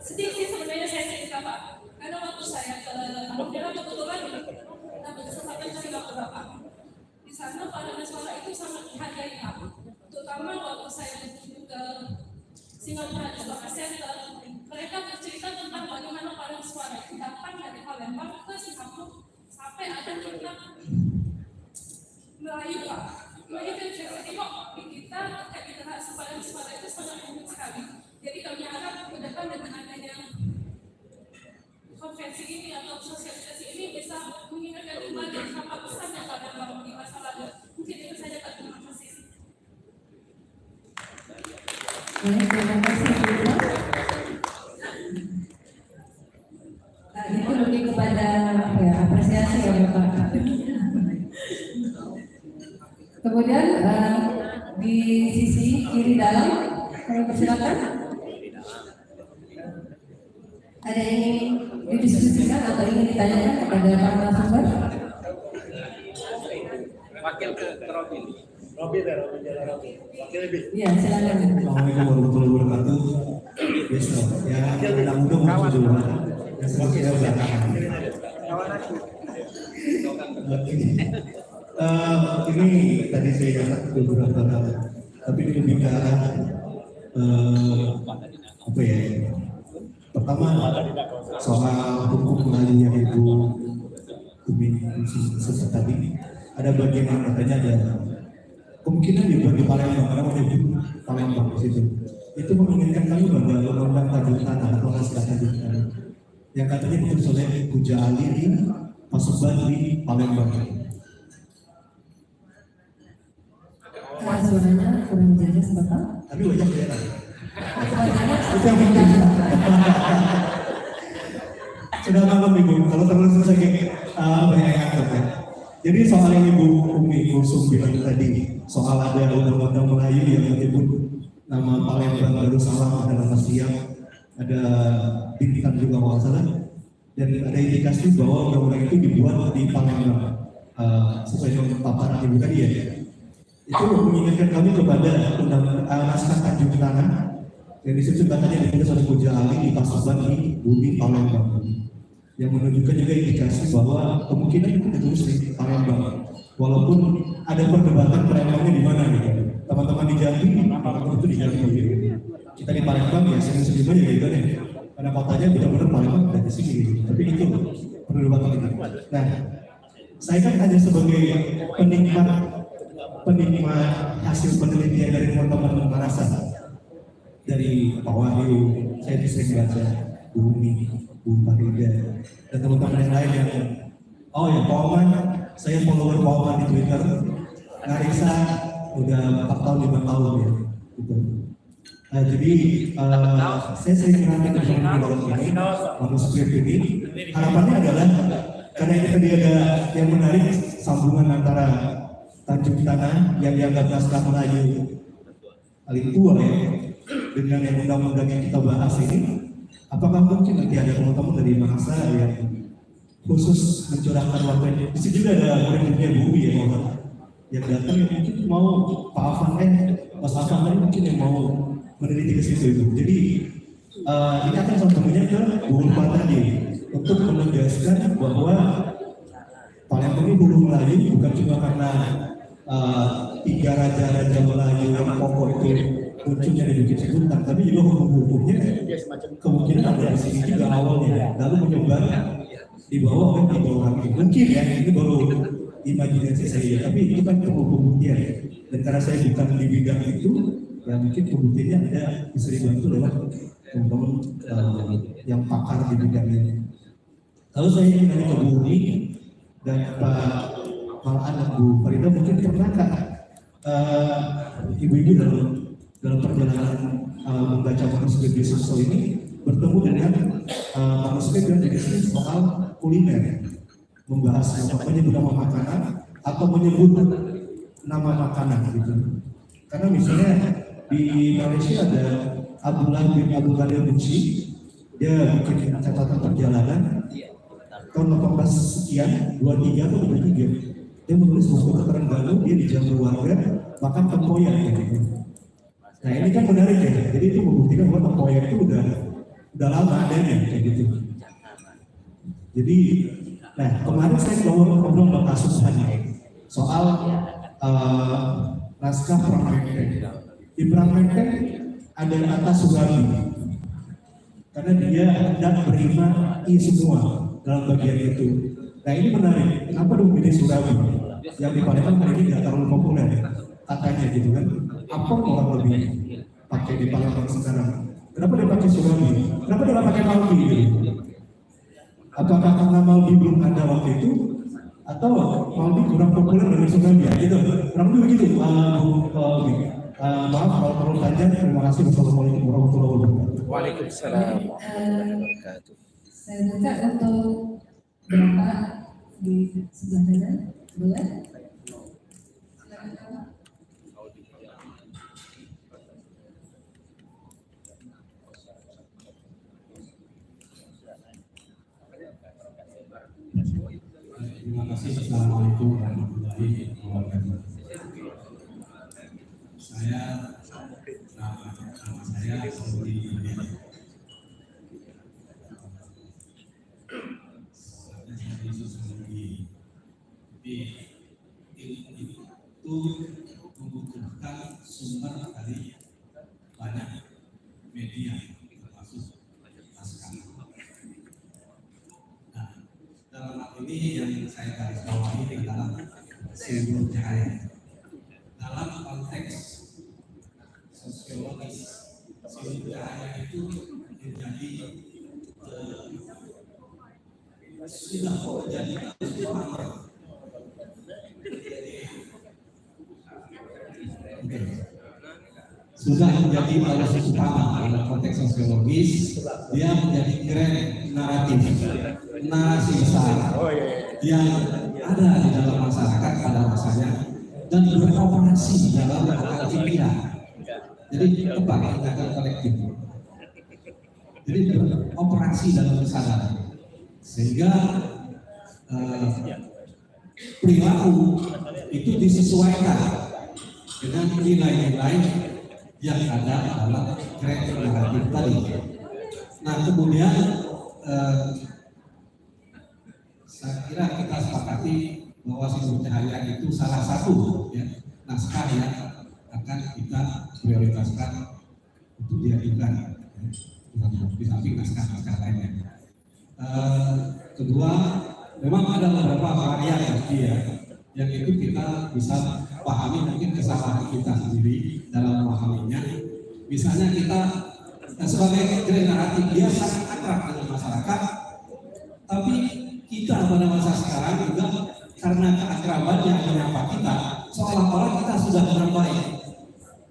Speaker 6: sedih sih sebenarnya saya cerita Pak. Karena waktu saya ke Alhamdulillah kebetulan dapat kesempatan ke Singapura Pak. Di sana para suara itu sangat dihargai Pak. Terutama waktu saya berkunjung ke Singapura di Singapura Center, mereka bercerita tentang bagaimana para suara itu datang dari Palembang ke Singapura sampai ada kita Melayu Pak. Melayu dan saya kok kita terkait literasi para suara itu sangat unik sekali. Jadi kami harap ke depan dengan adanya konvensi ini atau sosialisasi ini bisa mengingatkan kembali apa pesan yang pada Bapak di masa lalu. Mungkin itu saja Pak, terima kasih.
Speaker 1: Terima kasih Bu. Itu lebih kepada ya, apresiasi ya Bapak. Kemudian di sisi kiri dalam, kami persilakan. Ada yang ingin didiskusikan atau ingin ditanyakan kepada para narasumber?
Speaker 4: Wakil ke Robi.
Speaker 1: Iya, silakan.
Speaker 7: Assalamualaikum warahmatullahi wabarakatuh. Besok ya, mudah-mudahan masuk dulu. Saya belakangan. Ini tadi saya dapat beberapa tapi ini lebih ke arah apa ya? Pertama soal hukum Melayu yang Ibu Umi sebut tadi, ada bagian yang katanya ada kemungkinan dibuat di Palembang karena menyebut Palembang di situ. Itu menginginkan kami pada undang-undang tajam tanah atau naskah tajam tanah yang katanya ditulis oleh Puja Ali di Paseban di Palembang.
Speaker 1: Suaranya kurang jelas Bapak.
Speaker 7: Tapi banyak daerah.
Speaker 1: Wajahnya
Speaker 7: Itu yang penting. Sudah malam Ibu, kalau terlalu susah banyak yang angkat ya. Jadi soal yang Ibu Umi Kulsum bilang tadi, soal ada undang-undang Melayu yang menyebut nama Palembang, Darussalam, ada nama Siak, ada Bintan juga kalau salah, dan ada indikasi bahwa undang-undang itu dibuat di Palembang sesuai dengan paparan Ibu tadi ya. Itu mengingatkan kami kepada naskah Tanjung Tanah yang disebut katanya ditulis oleh Puja Ali di Paseban di Bumi Palembang, yang menunjukkan juga indikasi bahwa kemungkinan itu ditulis di Palembang, walaupun ada perdebatan Palembangnya di mana gitu. Teman-teman di Jambi, teman-teman itu di Jambi gitu. Kita di Palembang ya sering-sering aja gitu deh, karena kotanya benar-benar Palembang dari sini gitu. Tapi itu perdebatan itu. Nah, saya kan hanya sebagai penikmat hasil penelitian dari teman-teman Marasa, dari Pak Wahyu, saya sering baca Bu Umi, Bu Farida, dan teman-teman yang lain yang Pak Oman, saya follower Pak Oman di Twitter, Narisa udah 4 tahun 5 tahun ya, gitu. Jadi saya sering menanyakan film ini, manuskrip ini, harapannya adalah karena ini tadi ada yang menarik sambungan antara Tanjung Tanah yang dianggap naskah Melayu paling tua ya, dengan yang undang-undang yang kita bahas ini, apakah mungkin nanti ada teman-teman dari Mahasa yang khusus mencurahkan waktu? Di sini juga ada murid-muridnya Bu ya, yang datang yang mungkin mau Pak Afan Mas Afan mungkin yang mau meneliti ke situ itu. Jadi ini akan sambungannya ke Bu Ulfa tadi untuk menegaskan bahwa Palembang ini hulu Melayu bukan cuma karena 3 raja-raja Melayu yang pokok itu munculnya di Bukit Seguntang, tapi juga hukum-hukumnya kemungkinan ada di sini juga awalnya, lalu menyebar di bawah lagi. Mungkin ya, ini baru imajinasi saya, tapi itu kan perlu pembuktian. Dan karena saya bukan di bidang itu, ya mungkin pembuktiannya ada bisa dibantu lewat teman-teman yang pakar di bidangnya. Lalu saya ingin nanya ke Bu Umi dan Pak Malaan dan Bu Farida, mungkin pernahkah ibu-ibu dalam perjalanan membaca manuskrip di Suso ini bertemu dengan manuskrip yang berisi soal kuliner, membahas menyebut nama makanan atau menyebut nama makanan gitu. Karena misalnya di Malaysia ada Abdullah bin Abdul Qadir Bunci, dia bikin catatan perjalanan tahun 18 sekian, 23 atau 23. Dia menulis buku Terengganu, dia di Jambu warga makan tempoyak gitu. Nah ini kan menarik ya, jadi itu membuktikan bahwa tempoyak itu udah lama adanya kayak gitu. Jadi, nah kemarin saya ngobrol sama kasus soal naskah Perang Menteng. Di Perang Menteng ada kata Surabi, karena dia hendak berima I semua dalam bagian itu. Nah ini menarik, kenapa dong pilih Surabi? Yang di Palembang hari ini tidak terlalu populer katanya gitu kan. Apa orang lebih pakai di Palembang sekarang? Kenapa dia pakai Surabi? Kenapa dia pakai Malbi gitu? Apakah karena Malbi belum ada waktu itu? Atau Malbi kurang populer dari Surabi? Gitu, kurang lebih begitu. Maaf kalau terlalu panjang. Terima kasih. Wassalamualaikum warahmatullahi wabarakatuh.
Speaker 4: Waalaikumsalam.
Speaker 1: Saya buka untuk Bapak di sebelah kanan, boleh?
Speaker 7: Terima kasih. Assalamualaikum warahmatullahi wabarakatuh. Nama saya Saudi India. Jadi ilmu itu membutuhkan sumber ini yang saya garis bawahi adalah simbol cahaya. Dalam konteks sosiologis, simbol cahaya itu menjadi sudah menjadi utama. Sudah menjadi arus utama dalam konteks sosiologis, dia menjadi grand naratif, narasi besar yang ada di dalam masyarakat pada masanya dan beroperasi dalam akal pikiran. Jadi tepat tindakan kolektif. Jadi beroperasi dalam kesadaran sehingga perilaku itu disesuaikan dengan nilai-nilai yang ada dalam grand naratif tadi. Nah kemudian saya kira kita sepakati bahwa simbol cahaya itu salah satu ya, naskah yang akan kita prioritaskan untuk diajukan ya, di samping naskah-naskah lainnya. Kedua, memang ada beberapa varian ya, yang itu kita bisa pahami mungkin kesalahan kita sendiri dalam memahaminya. Misalnya kita sebagai grand naratif dia sangat akrab dengan masyarakat, tapi kita pada masa sekarang juga karena keakraban yang menyapa kita seolah-olah kita sudah benar baik,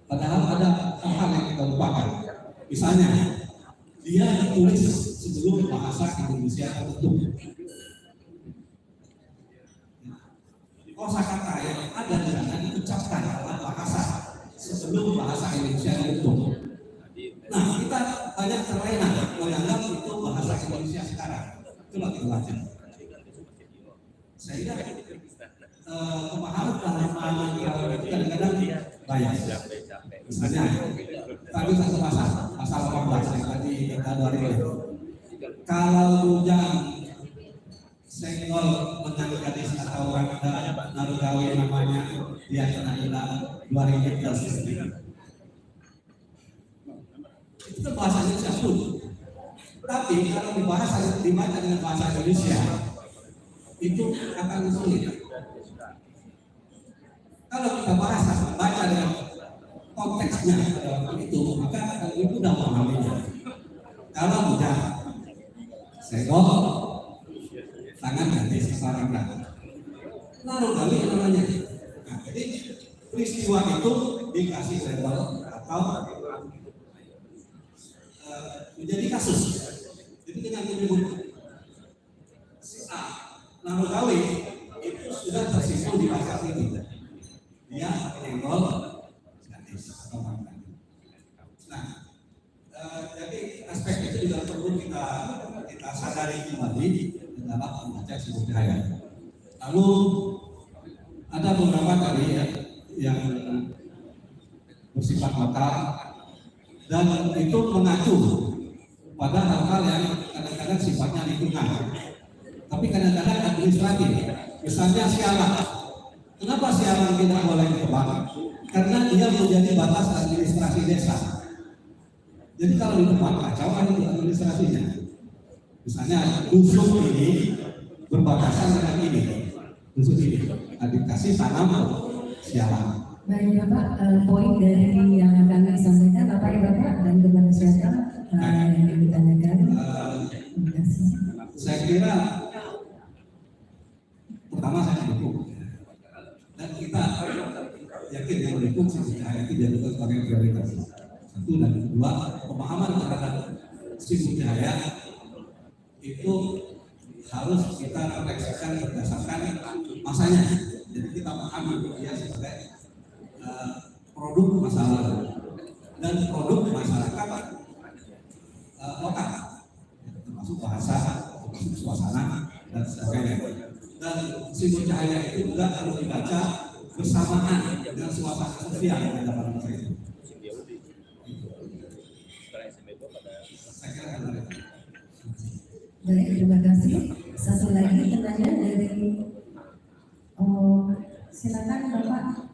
Speaker 7: padahal ada hal-hal yang kita lupakan. Misalnya dia ditulis sebelum bahasa Indonesia terbentuk. Kosakata yang ada di sana diucapkan dalam bahasa sebelum bahasa Indonesia terbentuk. Nah kita banyak terlena menganggap itu bahasa Indonesia sekarang. Itulah kita baca. Sehingga pemahaman pemahaman kadang-kadang banyak. Misalnya tadi satu pasal 18 yang tadi kita dari kalau bujang senggol menang gadis atau randa narugawi namanya dia kena hilang 2013. Itu bahasa Indonesia pun. Tapi kalau dibaca dengan bahasa Indonesia itu akan sulit. Kalau kita baca dengan konteksnya itu, maka lebih mudah memahaminya. Kalau tidak, senggol, tangan ganti seseorang lalu kali namanya. Nah, jadi peristiwa itu dikasih label atau menjadi kasus. Jadi dengan menyebut si A lalu kali itu sudah tersimpul di pasal ini. Dia senggol atau tangan. Nah, jadi aspek itu juga perlu kita sadari kembali dalam membaca simbol cahaya. Lalu ada beberapa kali ya, yang bersifat lokal dan itu mengacu pada hal-hal yang kadang-kadang sifatnya lingkungan, tapi kadang-kadang administratif. Misalnya sialan. Kenapa sialan tidak boleh ditebang? Karena dia menjadi batas administrasi desa. Jadi kalau ditebang kacau kan itu administrasinya. Misalnya dusun ini berbatasan dengan ini, dusun ini dikasih tanam sialan.
Speaker 1: Baik Bapak, poin dari yang akan disampaikan apa ya Bapak dan kepada siapa yang ditanyakan? Terima kasih.
Speaker 7: Saya kira pertama saya mendukung dan kita yakin yang mendukung simbol cahaya itu dilakukan sebagai prioritas. Satu dan kedua, pemahaman terhadap simbol cahaya itu harus kita refleksikan berdasarkan masanya. Jadi kita pahami dia sebagai produk masa lalu dan produk masyarakat lokal, termasuk bahasa, termasuk suasana dan sebagainya. Dan simbol cahaya itu juga harus dibaca bersamaan dengan suasana sosial yang ada pada masa itu. Saya kira
Speaker 1: Baik, terima kasih. Satu lagi pertanyaan dari silakan Bapak.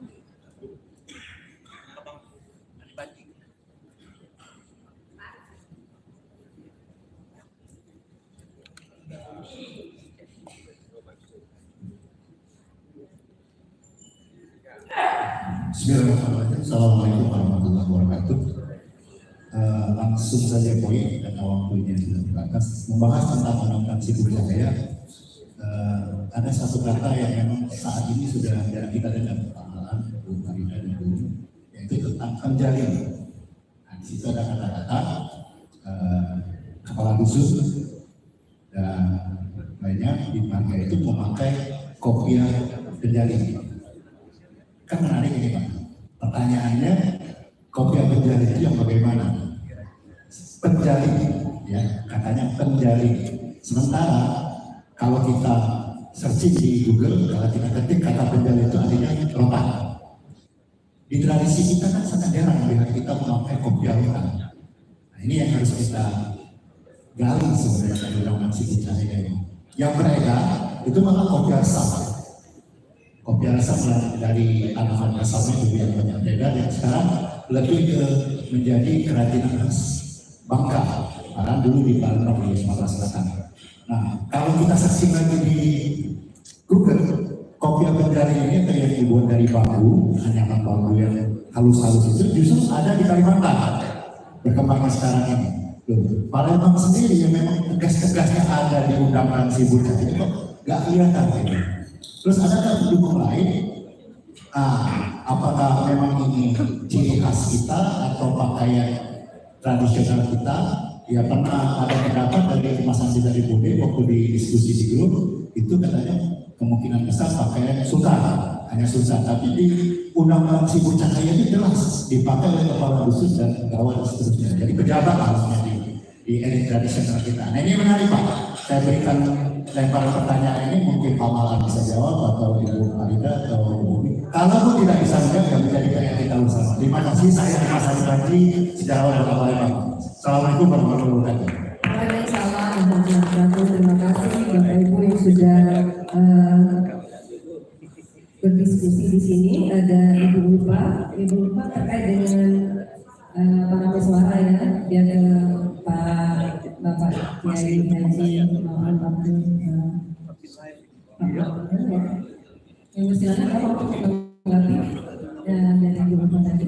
Speaker 7: Assalamualaikum warahmatullahi wabarakatuh. Langsung saja poin karena waktunya sudah terbatas. Membahas tentang undang-undang sipil cahaya. Ada satu kata yang memang saat ini sudah jarang kita dengar, Pak Alan, Bu Farida dan Bu, yaitu tentang penjalin. Nah, di situ ada kata-kata kepala dusun dan banyak di marga itu memakai kopiah penjalin. Kan menarik ini Pak. Pertanyaannya, kopiah penjalin itu yang bagaimana? Penjalin, ya katanya penjalin. Sementara kalau kita searching di Google, kalau kita ketik kata penjalin itu artinya rotan. Di tradisi kita kan sangat jarang melihat kita memakai kopiah rotan. Nah, ini yang harus kita gali sebenarnya dari undang-undang sipil cahaya ini. Yang beredar itu malah kopiah asam. Kopiah asam dari tanaman asamnya juga yang banyak beredar, yang sekarang lebih ke menjadi kerajinan khas Bangka. Karena dulu di Palembang di Sumatera Selatan. Nah, kalau kita searching lagi di Google, kopiah penjalin ini yang dibuat dari bambu, anyaman bambu yang halus-halus itu justru ada di Kalimantan. Berkembangnya sekarang ini. Palembang sendiri yang memang tegas-tegasnya ada di undang-undang sipil cahaya itu nggak kelihatan gitu. Terus ada kan pendukung lain, apakah memang ini ciri khas kita atau pakaian tradisional kita? Ya pernah ada pendapat dari Mas Andi dari Bude waktu di diskusi di grup itu katanya kemungkinan besar pakaian sultan, hanya sultan. Tapi di undang-undang sipil cahaya ini jelas dipakai oleh kepala dusun dan pegawai dan seterusnya. Jadi pejabat harusnya di elit tradisional kita. Nah ini menarik Pak. Saya berikan lempar pertanyaan ini mungkin Pak Malan bisa jawab atau Ibu Farida atau Ibu. Kalau pun tidak bisa menjawab, yang menjadi PR kita bersama. Terima kasih, saya Mas Andi Banji, sejawat Bapak. Assalamualaikum warahmatullahi wabarakatuh.
Speaker 1: Waalaikumsalam warahmatullahi wabarakatuh. Terima kasih Bapak Ibu yang sudah berdiskusi di sini. Ada Ibu Lupa terkait dengan para pesuara ya. Dia ada Bapak Kiai Haji Muhammad Abdul. Yang silakan apa menanggapi dari Ibu Lupa tadi.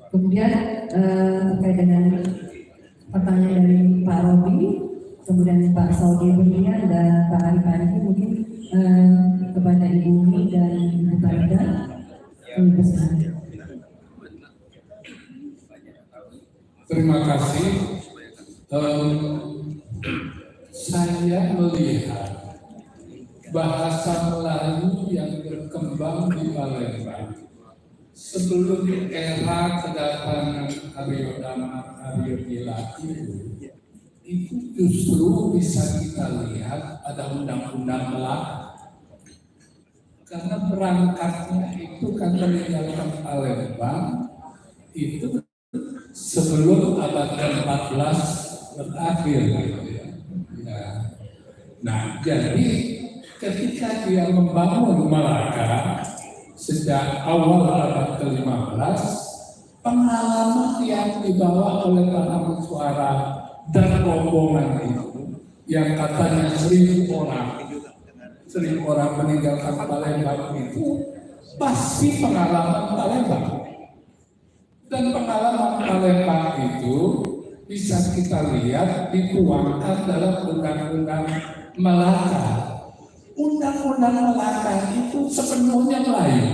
Speaker 1: Kemudian terkait dengan pertanyaan dari Pak Robi, kemudian Pak Saudi Berlian dan Pak Arif Arif mungkin kepada Ibu Umi dan Ibu Farida.
Speaker 5: Terima kasih. Saya melihat bahasa Melayu yang berkembang di Palembang sebelum era kedatangan Aryo Damar, Aryo Gila itu justru bisa kita lihat ada undang-undang Melaka. Karena berangkatnya itu kan meninggalkan Palembang itu sebelum abad ke-14 berakhir. Ya. Nah, jadi ketika dia membangun Melaka sejak awal abad ke-15, pengalaman yang dibawa oleh para pesuara dan rombongan itu, yang katanya 1.000 orang meninggalkan Palembang itu, pasti pengalaman Palembang. Dan pengalaman Palembang itu bisa kita lihat dituangkan dalam Undang-Undang Melaka. Undang-Undang Melaka itu sepenuhnya Melayu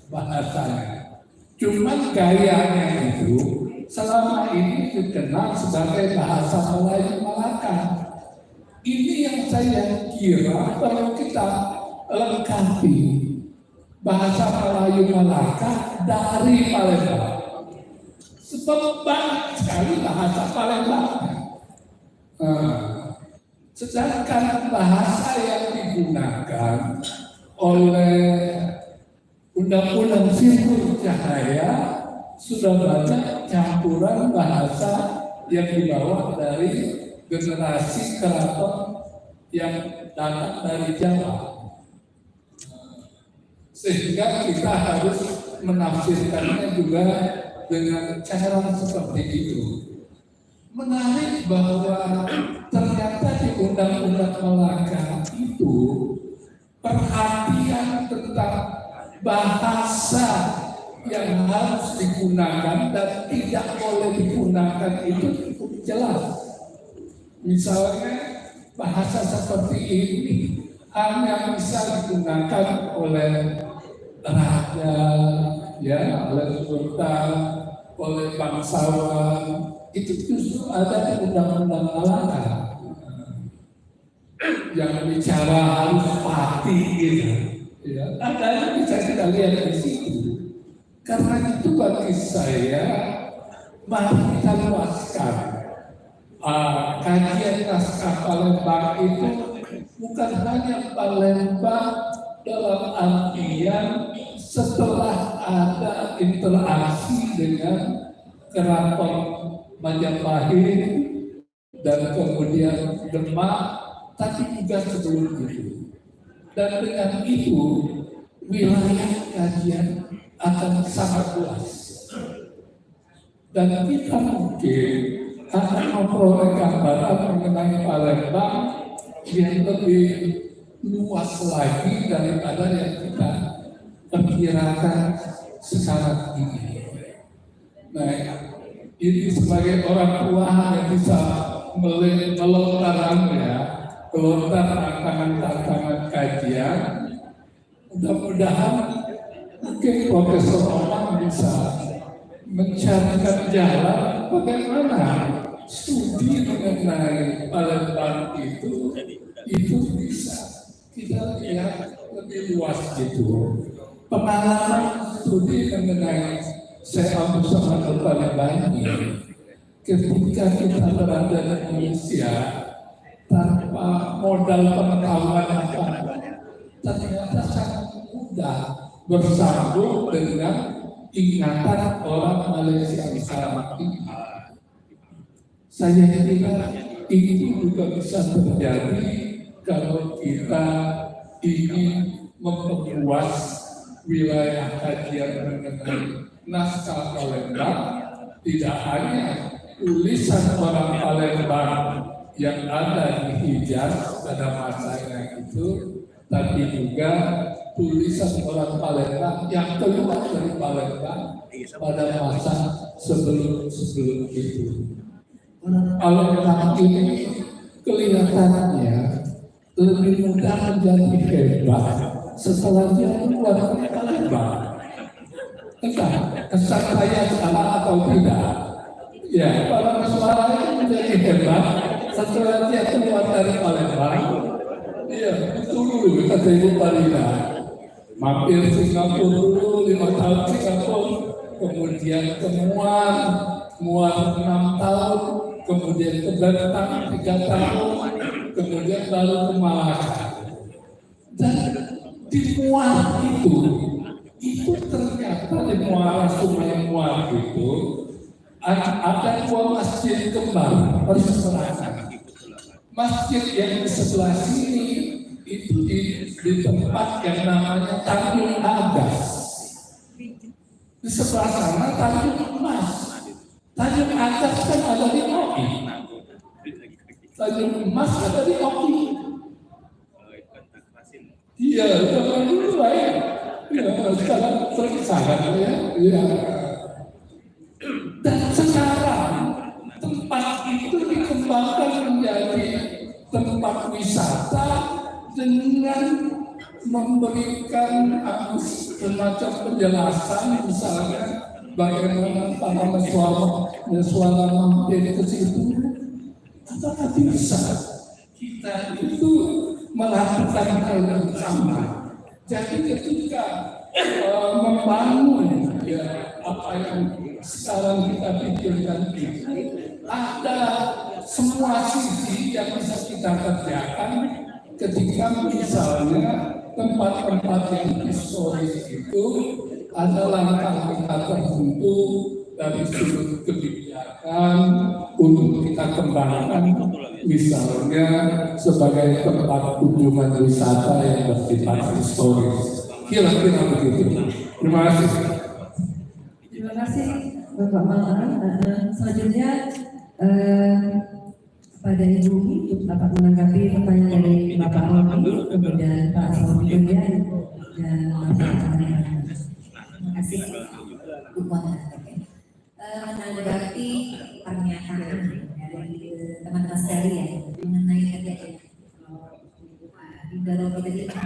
Speaker 5: bahasanya. Cuma gayanya itu selama ini dikenal sebagai bahasa Melayu Melaka. Ini yang saya kira perlu kita lengkapi bahasa Melayu Melaka dari Palembang. Sebab banyak sekali bahasa Palembang. Sedangkan bahasa yang digunakan oleh Undang-Undang Sipil Cahaya sudah banyak campuran bahasa yang dibawa dari generasi keraton yang datang dari Jawa. Sehingga kita harus menafsirkannya juga dengan cara seperti itu. Menarik bahwa ternyata di Undang-Undang Melaka itu perhatian tentang bahasa yang harus digunakan dan tidak boleh digunakan itu cukup jelas. Misalnya bahasa seperti ini hanya bisa digunakan oleh raja, ya, oleh sultan, oleh bangsawan. Itu justru ada di undang-undang Malaka yang bicara harus pati gitu. Ya, ada bisa kita lihat di situ. Karena itu bagi saya, mari kita luaskan. Kajian naskah Palembang itu bukan hanya Palembang dalam artian setelah ada interaksi dengan Keraton Majapahit dan kemudian Demak, tapi juga sebelum itu. Dan dengan itu wilayah kajian akan sangat luas. Dan kita mungkin akan memperoleh gambaran mengenai Palembang yang lebih luas lagi daripada yang kita perkirakan sekarang ini. Nah, ini sebagai orang tua yang bisa melontar tantangan kajian. Mudah-mudahan mungkin Profesor Omang bisa mencarikan jalan bagaimana studi mengenai Palembang itu bisa kita lihat lebih luas gitu. Pengalaman studi mengenai saya bersama Palembang ini, ketika kita berada di Indonesia tanpa modal pengetahuan apa, ternyata sangat mudah bersambung dengan ingatan orang Malaysia bersama ini. Saya kira ini juga bisa terjadi kalau kita ingin memperluas wilayah kajian mengenai naskah Palembang, tidak hanya tulisan orang Palembang yang ada di Hijaz pada masanya itu, tapi juga tulisan orang Palembang yang keluar dari Palembang pada masa sebelum itu. Palembang ini kelihatannya lebih mudah menjadi hebat setelah dia keluar dari Palembang. Entah kesan saya salah atau tidak. Ya, para suara itu menjadi hebat setelah dia keluar dari Palembang. Iya, itu dulu kata Ibu Parina. Mampir Singapura dulu 5 tahun Singapura, kemudian ke Muar 6 tahun, kemudian ke Batam 3 tahun, kemudian baru ke Malaka. Dan di Muar itu ternyata di Muara Sungai Muar itu ada 2 masjid kembar bersebelahan. Masjid yang di sebelah sini itu di tempat yang namanya Tanjung Agas. Di sebelah sana Tanjung Emas. Tanjung Agas kan ada di Oki. Tanjung Emas ada di Oki. Iya, zaman dulu lah ya. Ya, sekarang terkesan ya. Ya. Dan sekarang tempat itu dikembangkan menjadi tempat wisata dengan memberikan semacam penjelasan, misalnya bagaimana para suara mampir ke situ. Apakah bisa kita itu melakukan hal yang sama? Jadi ketika membangun ya apa yang sekarang kita pikirkan itu, ada semua sisi yang bisa kita kerjakan ketika misalnya tempat-tempat yang historis itu ada langkah-langkah tertentu dari sudut kebijakan untuk kita kembangkan, misalnya sebagai tempat kunjungan wisata yang bersifat historis. Kira-kira begitu. Terima kasih.
Speaker 1: Terima kasih Bapak Malang. Selanjutnya pada Ibu untuk dapat menanggapi pertanyaan dari Bapak Almi, kemudian Pak Saudi dan Bapak Almi.
Speaker 2: Terima kasih. menanggapi pernyataan dari teman-teman sekalian mengenai kejadian di dalam kita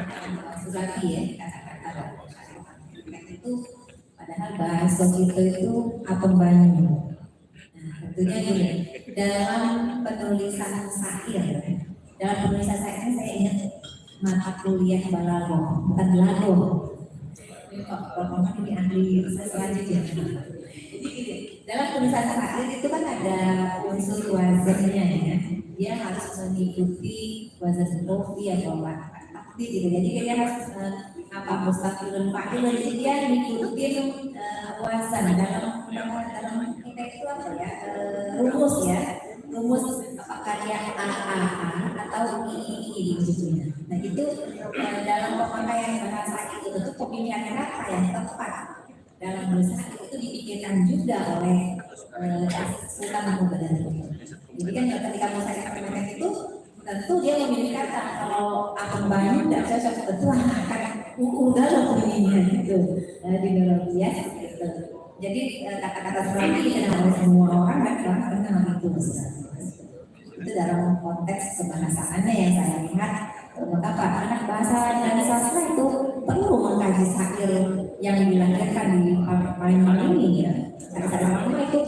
Speaker 2: Sugati ya kata-kata itu padahal bahasa kita itu apa banyak. Nah tentunya gini dalam penulisan syair saya ingat mata kuliah balaghah bukan balaghah. Ini kok kalau ini ahli selanjutnya. Jadi gini, dalam tulisan syair itu kan ada unsur wazannya ya. Dia harus mengikuti wazan kofi atau takdir gitu. Jadi dia harus mustaqilun fa'ilun. Jadi dia mengikuti wazan dalam kita itu apa ya? Rumus ya. Rumus karya AAA atau II gitu. Nah itu dalam pemakaian bahasa itu pemilihan kata yang tepat dalam bahasa itu dipikirkan juga oleh Sultan Mahmud. Jadi kan ketika mau saya katakan itu tentu dia memilih kata kalau akan banyak tidak cocok tentu akan dalam pemilihan itu di dalam dia. Jadi kata-kata seperti ini dikenal oleh semua orang dan orang kenal itu itu dalam konteks kebahasaannya yang saya lihat. Mengapa anak bahasa dan sastra itu perlu mengkaji syair yang dilahirkan di paling ini ya. Syair itu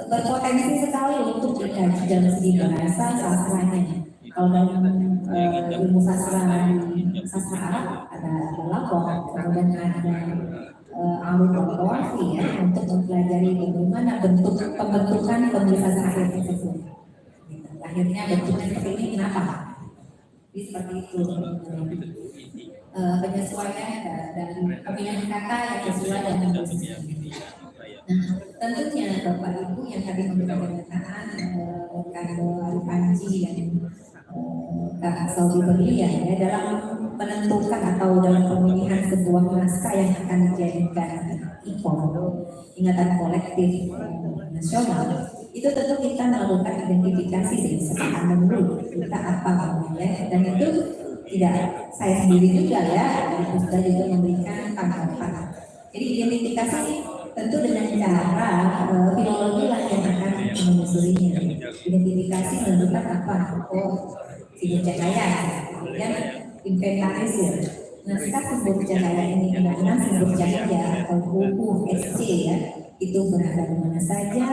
Speaker 2: berpotensi sekali untuk dikaji dalam segi bahasa sastranya. Kalau dalam ilmu sastra Arab ada balaghah, kemudian ada arud qawafi ya untuk mempelajari bagaimana bentuk pembentukan penulisan syair tersebut. Akhirnya bentuknya seperti ini kenapa? Jadi seperti itu penyesuaian dan pemilihan kata yang sesuai dengan posisi. Nah, tentunya Bapak Ibu yang tadi memberikan pernyataan Kado Arifanji dan Kak Saudi Berlian ya dalam menentukan atau dalam pemilihan sebuah naskah yang akan dijadikan ikon ingatan kolektif nasional itu tentu kita melakukan identifikasi dari sesuatu menurut kita apa namanya dan itu tidak saya sendiri juga ya sudah juga memberikan tanggapan. Jadi identifikasi tentu dengan cara filologi lah yang akan menyusurinya. Identifikasi menentukan apa simbol cahaya, kemudian inventarisir. Naskah simbol cahaya ini benar-benar simbol cahaya atau buku SC ya itu berada di mana saja.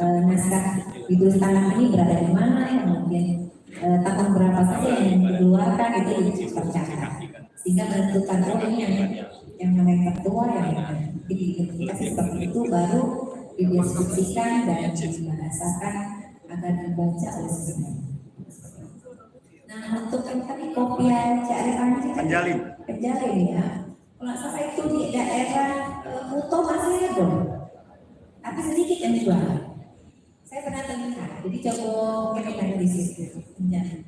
Speaker 2: Naskah judul tanah ini berada di mana, kemudian tahun berapa saja yang dikeluarkan itu dipercatat sehingga menentukan ini yang mereka ketua yang diidentifikasi seperti itu baru dideskripsikan dan dibahasakan agar dibaca oleh semua. Nah untuk yang tadi kopian Penjalin ya, kalau saya itu di daerah Kuto masih ada, tapi sedikit yang dijual. Saya pernah terlihat, jadi coba kita tanya di situ. Penjalin.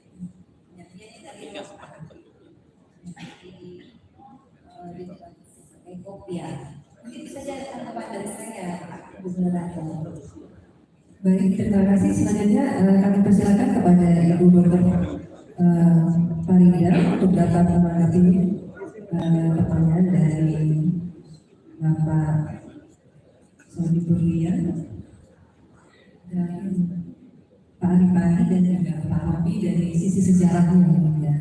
Speaker 2: Di kopian. Mungkin bisa jadi tanggapan dari saya, Bu Nurada.
Speaker 1: Baik, terima kasih. Selanjutnya kami persilakan kepada Ibu Dr. Farida untuk dapat menanggapi pertanyaan dari Bapak Saudi Berlian dan Pak Arifani dan juga Pak Abi dari sisi sejarahnya ya.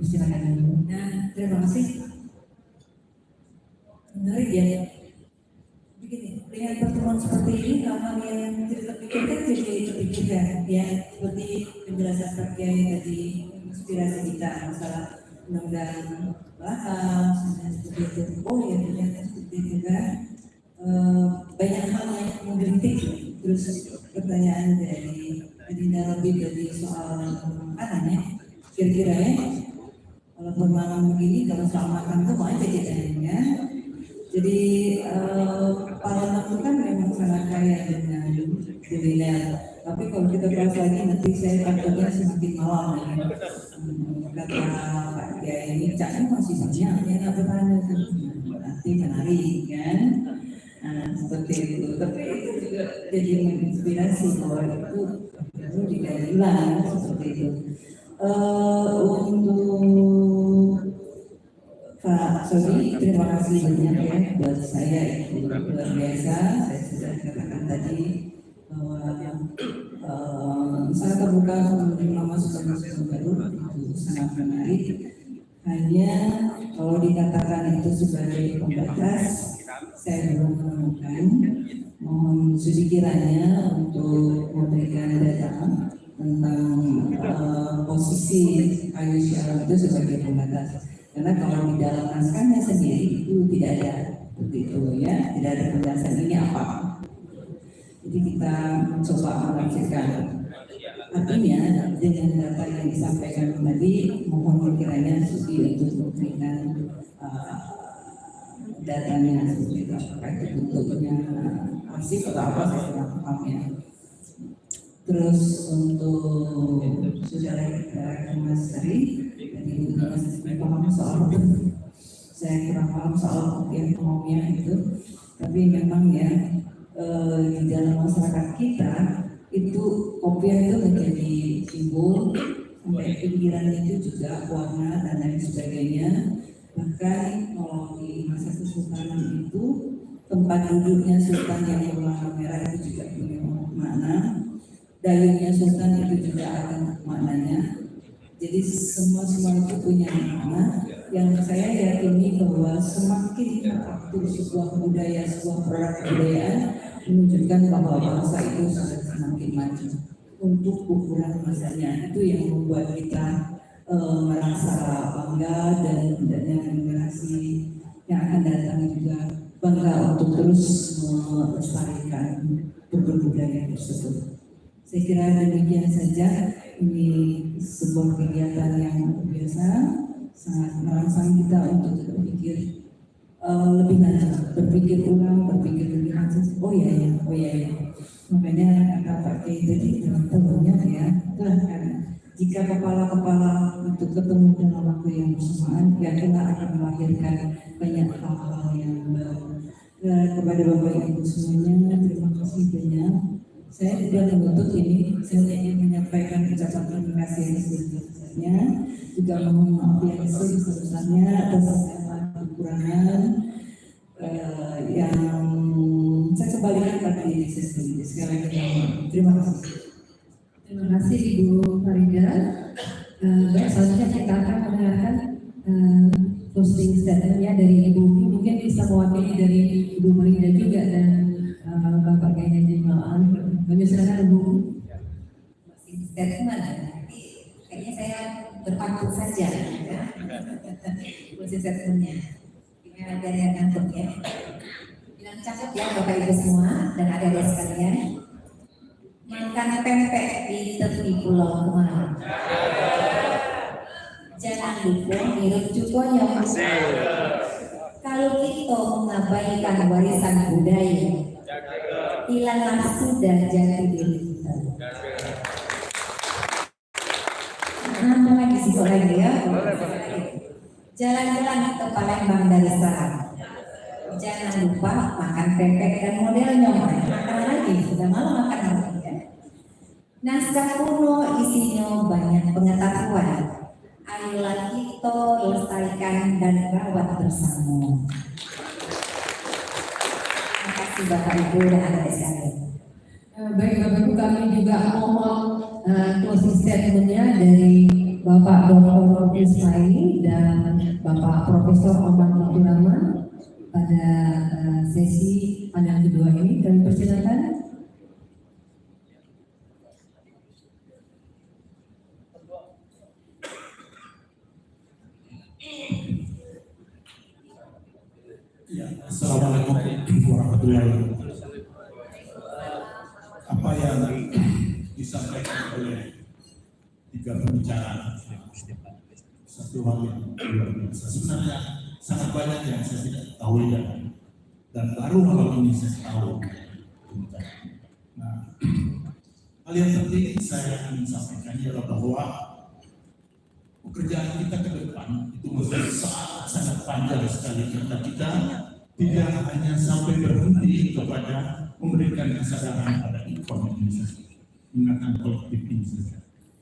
Speaker 1: Silakan.
Speaker 3: Nah, terima kasih. Menarik ya. Begini, dengan pertemuan seperti ini hal-hal yang tidak terpikirkan jadi terpikirkan ya, seperti penjelasan Pak Kiai tadi, inspirasi kita masalah undang-undang bahas seperti itu. Oh ya ternyata seperti itu kan. Banyak hal yang menggelitik. Terus pertanyaan dari Adinda lebih dari soal makanan ya, kira-kira ya kalau bermalam begini kalau soal makan tuh mau aja ceritanya. Jadi Palembang itu kan memang sangat kaya dengan kuliner. Tapi kalau kita bahas lagi nanti saya takutnya semakin malam ya. Kata Pak Kiai ini caknya masih banyak ya nggak bertanya nanti menarik kan. Nah seperti itu. Tapi itu juga jadi menginspirasi bahwa itu perlu digali ulang seperti itu. Untuk Pak Sodi, terima kasih banyak ya buat saya itu luar biasa. Saya sudah katakan tadi bahwa saya terbuka menerima masukan-masukan baru, itu sangat menarik. Hanya kalau dikatakan itu sebagai pembatas, saya belum menemukan. Mohon sedikiranya untuk memberikan data tentang posisi kayu syarat itu sebagai pembatas. Karena kalau di dalam naskahnya sendiri itu tidak ada begitu ya, tidak ada penjelasan ini apa. Jadi kita coba menafsirkan. Artinya dengan data yang disampaikan tadi, mohon kiranya Susi untuk memberikan datanya seperti itu, apakah itu bentuknya arsip atau apa, saya kurang paham ya. Terus untuk saudara kita Mas Ari, tadi saya paham soal itu, saya kurang paham soal yang umumnya itu, tapi memang ya di dalam masyarakat kita itu kopiah itu menjadi simbol, sampai pinggiran itu juga warna dan lain sebagainya. Bahkan kalau di masa kesultanan itu tempat duduknya sultan yang berwarna merah itu juga punya makna, dayungnya sultan itu juga ada maknanya. Jadi semua itu punya makna yang saya yakini bahwa semakin aktif sebuah budaya, sebuah produk kebudayaan menunjukkan bahwa bangsa itu sudah semakin maju. Untuk ukuran masanya itu yang membuat kita merasa bangga, dan hendaknya generasi yang akan datang juga bangga untuk terus melestarikan budaya tersebut. Saya kira demikian saja. Ini sebuah kegiatan yang biasa, sangat merangsang kita untuk berpikir lebih lanjut, berpikir ulang, berpikir lebih lanjut. Oh ya. Makanya kata Pak Kiai tadi ternyata banyak ya. Itulah kan, jika kepala-kepala itu ketemu dalam waktu yang bersamaan, yakinlah akan melahirkan banyak hal-hal yang baru. Kepada Bapak Ibu semuanya, terima kasih banyak. Saya tidak menuntut ini, saya ingin menyampaikan ucapan terima kasih yang sebesar-besarnya, juga mohon maaf yang sebesar-besarnya atas segala kekurangan yang saya kembalikan pada diri saya sendiri. Sekali lagi terima kasih.
Speaker 1: Terima kasih Ibu Farida. Baik, selanjutnya kita akan mendengarkan closing statementnya dari Ibu Umi. Mungkin bisa mewakili dari Ibu Farida juga dan Bapak Kiai Haji Malan. Kami silakan Ibu.
Speaker 2: Closing statement, kayaknya saya berpantun saja ya. Closing statementnya. Gimana ada yang ngantuk ya? Bilang cakep ya Bapak Ibu semua dan adik-adik sekalian. Makan pempek di tepi pulau kemana? Jangan lupa ngirim cukonya. Kalau kita mengabaikan warisan budaya, hilanglah sudah jati diri kita. Nah, lagi siswa lagi ya. Jalan-jalan ke Palembang dari Serang. Jangan lupa makan pempek dan modelnya. Makan lagi, sudah malam makan lagi ya. Naskah kuno isinya banyak pengetahuan. Ayolah kita lestarikan dan rawat bersama. Terima kasih Bapak Ibu dan adik sekalian.
Speaker 1: Baik Bapak Ibu, kami juga mohon closing statementnya dari Bapak Dr. Ismaili dan Bapak Profesor Oman Abdurrahman pada sesi panel kedua ini. Kami persilakan.
Speaker 7: Ya, Assalamualaikum warahmatullahi wabarakatuh. Apa yang disampaikan oleh tiga pembicara, satu hal yang luar biasa. Sebenarnya sangat banyak yang saya tidak tahu dan baru hal ini saya tahu. Nah, hal yang penting saya ingin sampaikan adalah bahwa pekerjaan kita ke depan itu masih sangat panjang sekali, karena kita tidak hanya sampai berhenti kepada memberikan kesadaran pada ekonomi saja, mengingatkan kolektif ini saja.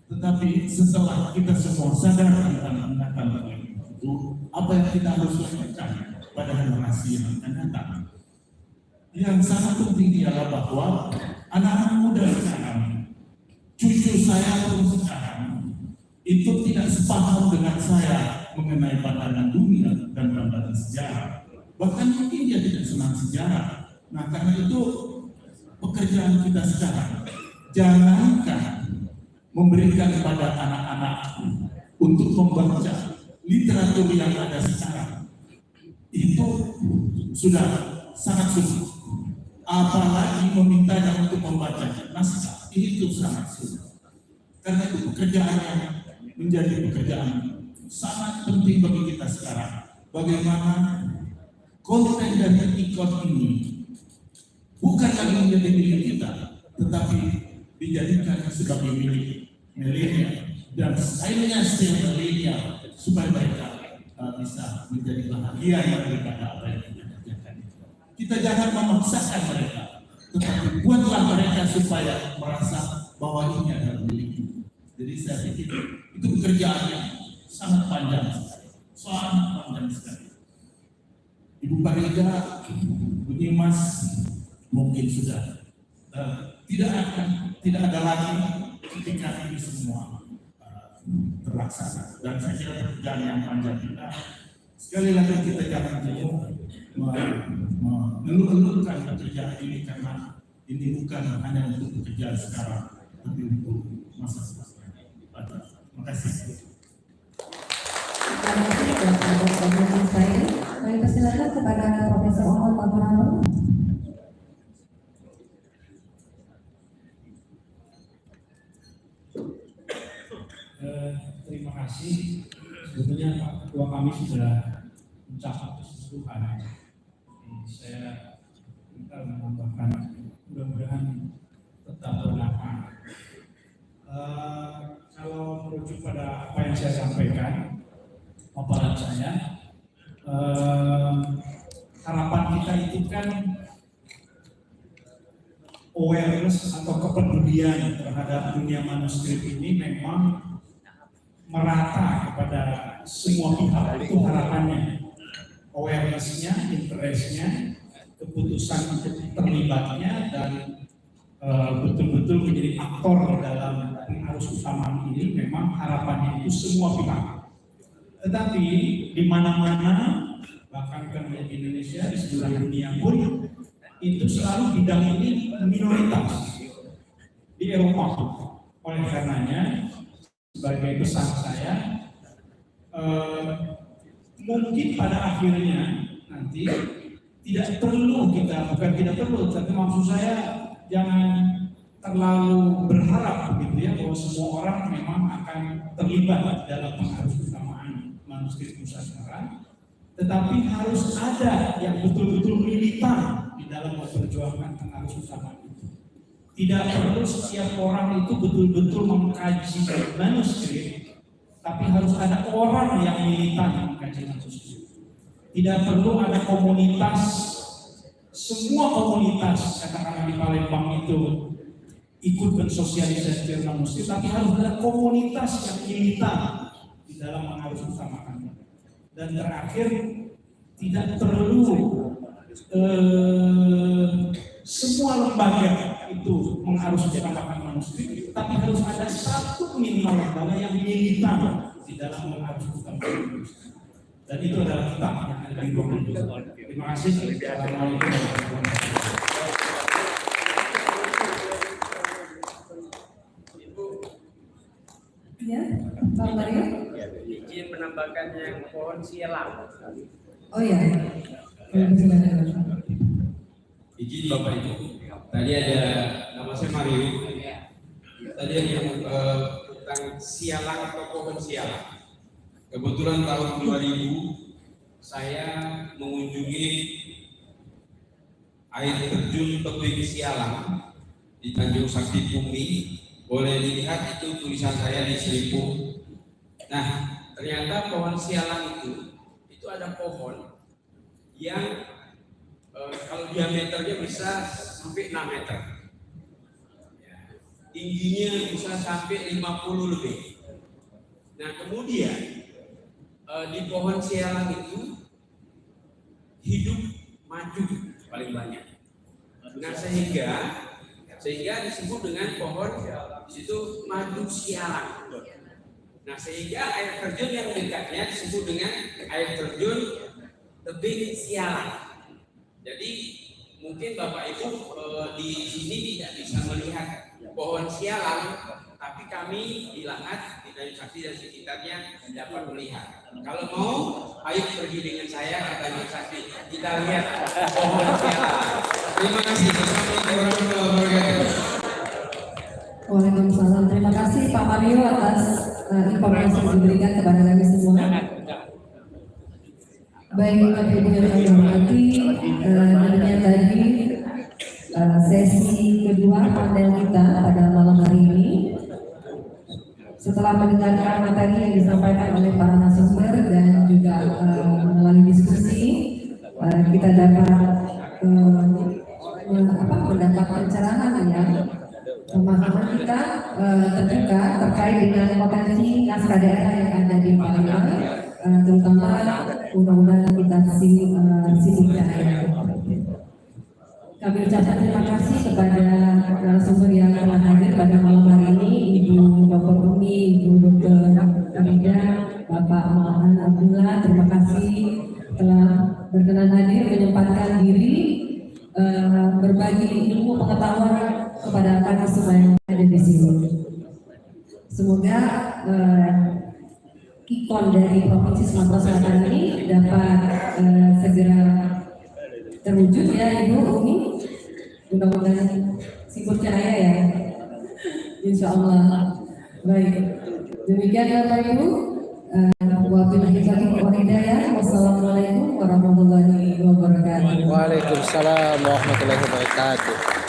Speaker 7: Tetapi setelah kita semua sadar tentang ingatan kolektif,
Speaker 8: itu apa yang kita harus lakukan pada generasi yang akan datang. Yang sangat penting ialah bahwa anak-anak muda sekarang, cucu saya pun sekarang, itu tidak sepaham dengan saya mengenai pandangan dunia dan pandangan sejarah. Bahkan mungkin dia tidak senang sejarah. Nah, karena itu pekerjaan kita sekarang, jangankan memberikan kepada anak-anak untuk membaca literatur yang ada sekarang, itu sudah sangat sulit. Apalagi memintanya untuk membaca naskah, itu sangat sulit. Karena itu pekerjaan yang menjadi pekerjaan sangat penting bagi kita sekarang. Bagaimana konten dan ikon ini bukan lagi menjadi milik kita, tetapi dijadikan sebagai milik milenial dan stylenya style milenial supaya mereka bisa menjadi bahagia daripada apa yang kita kerjakan. Kita jangan memaksakan mereka, tetapi buatlah mereka supaya merasa bahwa ini adalah milik. Jadi saya pikir itu pekerjaan yang sangat panjang sekali. Ibu Farida, Bu Dimas mungkin sudah tidak ada lagi ketika ini semua terlaksana. Dan saya kira pekerjaan yang panjang kita. Sekali lagi kita jangan mengeluh-eluhkan pekerjaan ini, karena ini bukan hanya untuk pekerjaan sekarang, tapi untuk masa depan. Terima kasih.
Speaker 2: Terima kasih Bapak Dr. saya. Kami persilakan kepada Profesor Omar Paparano.
Speaker 9: Terima kasih. Sebetulnya Pak Ketua kami sudah mencapai keseluruhan. Saya minta menambahkan, mudah-mudahan tetap bermanfaat. Kalau merujuk pada apa yang saya sampaikan, paparan saya, harapan kita itu kan awareness atau kepedulian terhadap dunia manuskrip ini memang merata kepada semua pihak. Itu harapannya, awareness-nya, interest-nya, keputusan untuk terlibatnya, dan betul-betul menjadi aktor dalam arus utama ini. Memang harapannya itu semua pihak. Tetapi di mana-mana, bahkan kan di Indonesia, di seluruh dunia pun, itu selalu bidang ini minoritas di Eropa. Oleh karenanya, sebagai pesan saya, mungkin pada akhirnya nanti tidak perlu bukan tidak perlu, tapi maksud saya jangan terlalu berharap begitu ya, bahwa semua orang memang akan terlibat dalam pengarus utamaan manuskrip Nusantara, tetapi harus ada yang betul-betul militan di dalam memperjuangkan pengarus utama itu. Tidak perlu setiap orang itu betul-betul mengkaji manuskrip, tapi harus ada orang yang militan mengkaji manuskrip. Tidak perlu ada komunitas, semua komunitas katakanlah di Palembang itu ikut bersosialisasi manuskrip, tapi harus ada komunitas yang militan di dalam mengarus utamakannya. Dan terakhir, tidak perlu semua lembaga itu mengharus utamakan manuskrip, tapi harus ada satu minimal lembaga yang militan di dalam mengharus utamakan manuskrip. Dan itu adalah kita yang ada di ruang itu. Terima kasih. Assalamualaikum warahmatullahi wabarakatuh.
Speaker 2: Ya, Pak Mario.
Speaker 4: Izin menambahkan yang pohon sialang.
Speaker 2: Oh ya.
Speaker 10: Izin Bapak Ibu. Tadi ada nama saya Mario. Tadi ada yang tentang sialang atau pohon sialang. Kebetulan tahun 2000 saya mengunjungi air terjun tebing sialang di Tanjung Sakti Bumi. Boleh dilihat itu tulisan saya di Seribu. Nah, ternyata pohon sialang itu ada pohon yang kalau diameternya bisa sampai 6 meter, tingginya bisa sampai 50 lebih. Nah, kemudian di pohon sialang itu hidup maju paling banyak. Nah sehingga disebut dengan pohon di situ madu sialang. Nah sehingga air terjun yang dekatnya disebut dengan air terjun tebing sialang. Jadi mungkin Bapak Ibu di sini tidak bisa melihat pohon sialang, tapi kami di Lahat, di Tanjung Sakti dan sekitarnya dapat melihat. Kalau mau, ayo pergi dengan saya ke Tanjung Sakti, kita lihat pohon sialang. Terima kasih. Assalamualaikum warahmatullahi wabarakatuh.
Speaker 1: Waalaikumsalam. Terima kasih Pak Mario atas informasi yang diberikan kepada kami semua. Baik Bapak Ibu yang kami hormati, tentunya tadi sesi kedua panel kita pada malam hari ini. Setelah mendengarkan materi yang disampaikan oleh para narasumber dan juga melalui diskusi, kita dapat mendapat pencerahan ya, pemahaman kita terbuka terkait dengan potensi naskah daerah yang ada di Palembang, terutama undang-undang kita Cipta. Kami ucapkan terima kasih kepada narasumber yang telah hadir pada malam hari ini, Ibu Dr. Umi, Ibu Dr. Amida, Bapak Mahan Abdullah. Terima kasih telah berkenan hadir, menyempatkan diri berbagi ilmu pengetahuan kepada kami semua yang ada di sini. Semoga ikon dari Provinsi Sumatera Selatan ini dapat segera terwujud ya Ibu Umi, mudah-mudahan sibuk cahaya ya, insya Allah. Baik, demikian Bapak Ibu. Wassalamualaikum warahmatullahi wabarakatuh.
Speaker 11: Waalaikumsalam warahmatullahi wabarakatuh.